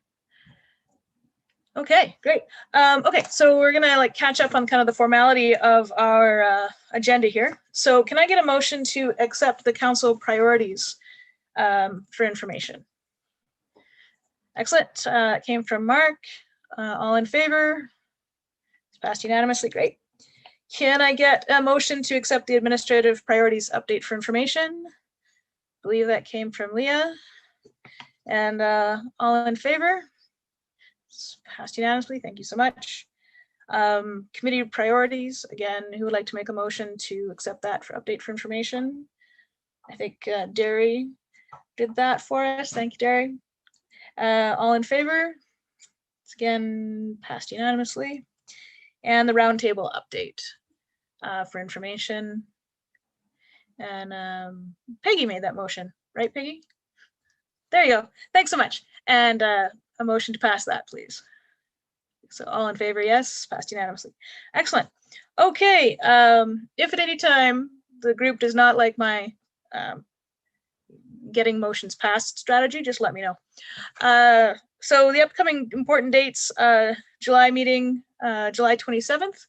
Okay, great. Okay, so we're gonna like catch up on kind of the formality of our agenda here. So can I get a motion to accept the council priorities for information? Excellent. Came from Mark. All in favor? It's passed unanimously. Great. Can I get a motion to accept the administrative priorities update for information? I believe that came from Leah. And all in favor? It's passed unanimously. Thank you so much. Committee priorities, again, who would like to make a motion to accept that for update for information? I think Derry did that for us. Thank you, Derry. All in favor? It's again passed unanimously. And the roundtable update for information. And Peggy made that motion, right, Peggy? There you go. Thanks so much. And a motion to pass that, please. So all in favor, yes, passed unanimously. Excellent. Okay, if at any time the group does not like my getting motions passed strategy, just let me know. So the upcoming important dates, July meeting, July 27th,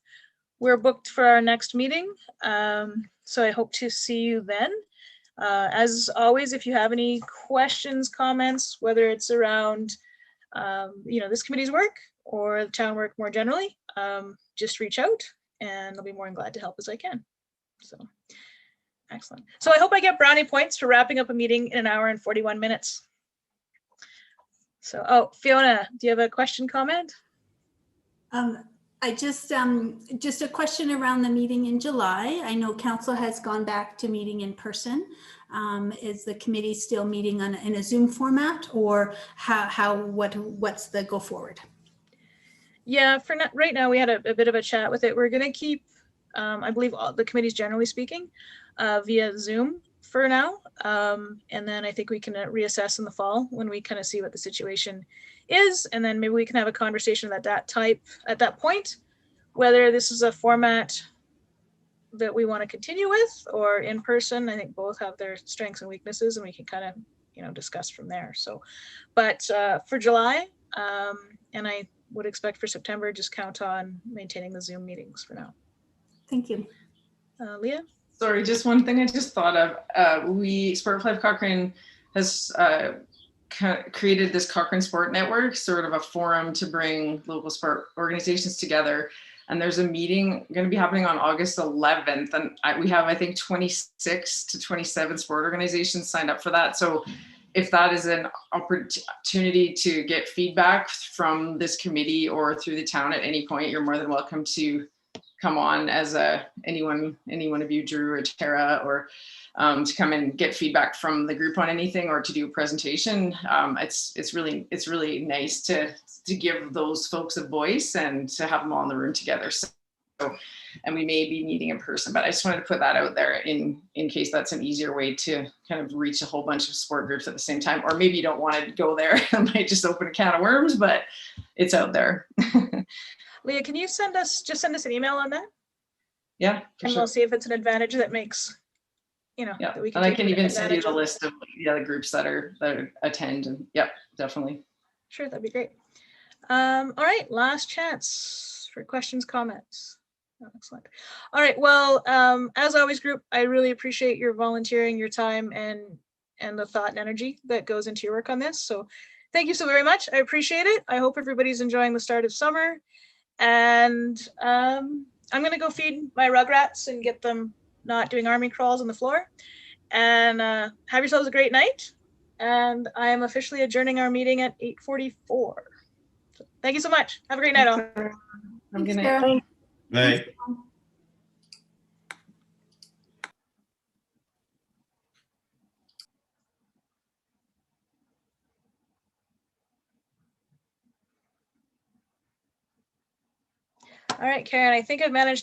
we're booked for our next meeting. So I hope to see you then. As always, if you have any questions, comments, whether it's around this committee's work or the town work more generally, just reach out and I'll be more than glad to help as I can. So excellent. So I hope I get brownie points for wrapping up a meeting in 1 hour and 41 minutes. So, oh, Fiona, do you have a question, comment? I just a question around the meeting in July. I know council has gone back to meeting in person. Is the committee still meeting in a Zoom format, or what's the go forward? Yeah, for right now we had a bit of a chat with it. We're going to keep, I believe, all the committees generally speaking, via Zoom for now, and then I think we can reassess in the fall when we kind of see what the situation is, and then maybe we can have a conversation at that point, whether this is a format that we want to continue with or in person. I think both have their strengths and weaknesses, and we can kind of discuss from there. So, but for July, and I would expect for September, just count on maintaining the Zoom meetings for now. Thank you. Leah? Sorry, just one thing I just thought of. Sport for Life Cochrane has created this Cochrane Sport Network, sort of a forum to bring local sport organizations together. And there's a meeting going to be happening on August 11th. And we have, I think, 26 to 27 sport organizations signed up for that. So if that is an opportunity to get feedback from this committee or through the town at any point, you're more than welcome to come on as any one of you, Drew or Tara, or to come and get feedback from the group on anything, or to do a presentation. It's really nice to give those folks a voice and to have them all in the room together. So, and we may be meeting in person, but I just wanted to put that out there in case that's an easier way to kind of reach a whole bunch of sport groups at the same time, or maybe you don't want to go there. It might just open a can of worms, but it's out there. Leah, can you send us an email on that? Yeah, and sure. We'll see if it's an advantage that makes, yeah, that we can. And I can even send you the list of the other groups that attend, and yep, definitely. Sure, that'd be great. All right, last chance for questions, comments. Oh, excellent. All right, well, as always, group, I really appreciate your volunteering, your time, and the thought and energy that goes into your work on this. So thank you so very much. I appreciate it. I hope everybody's enjoying the start of summer. And I'm gonna go feed my rugrats and get them not doing army crawls on the floor. And have yourselves a great night. And I am officially adjourning our meeting at 8:44. So thank you so much. Have a great night, all. Have a good night. Night. All right, Karen, I think I've managed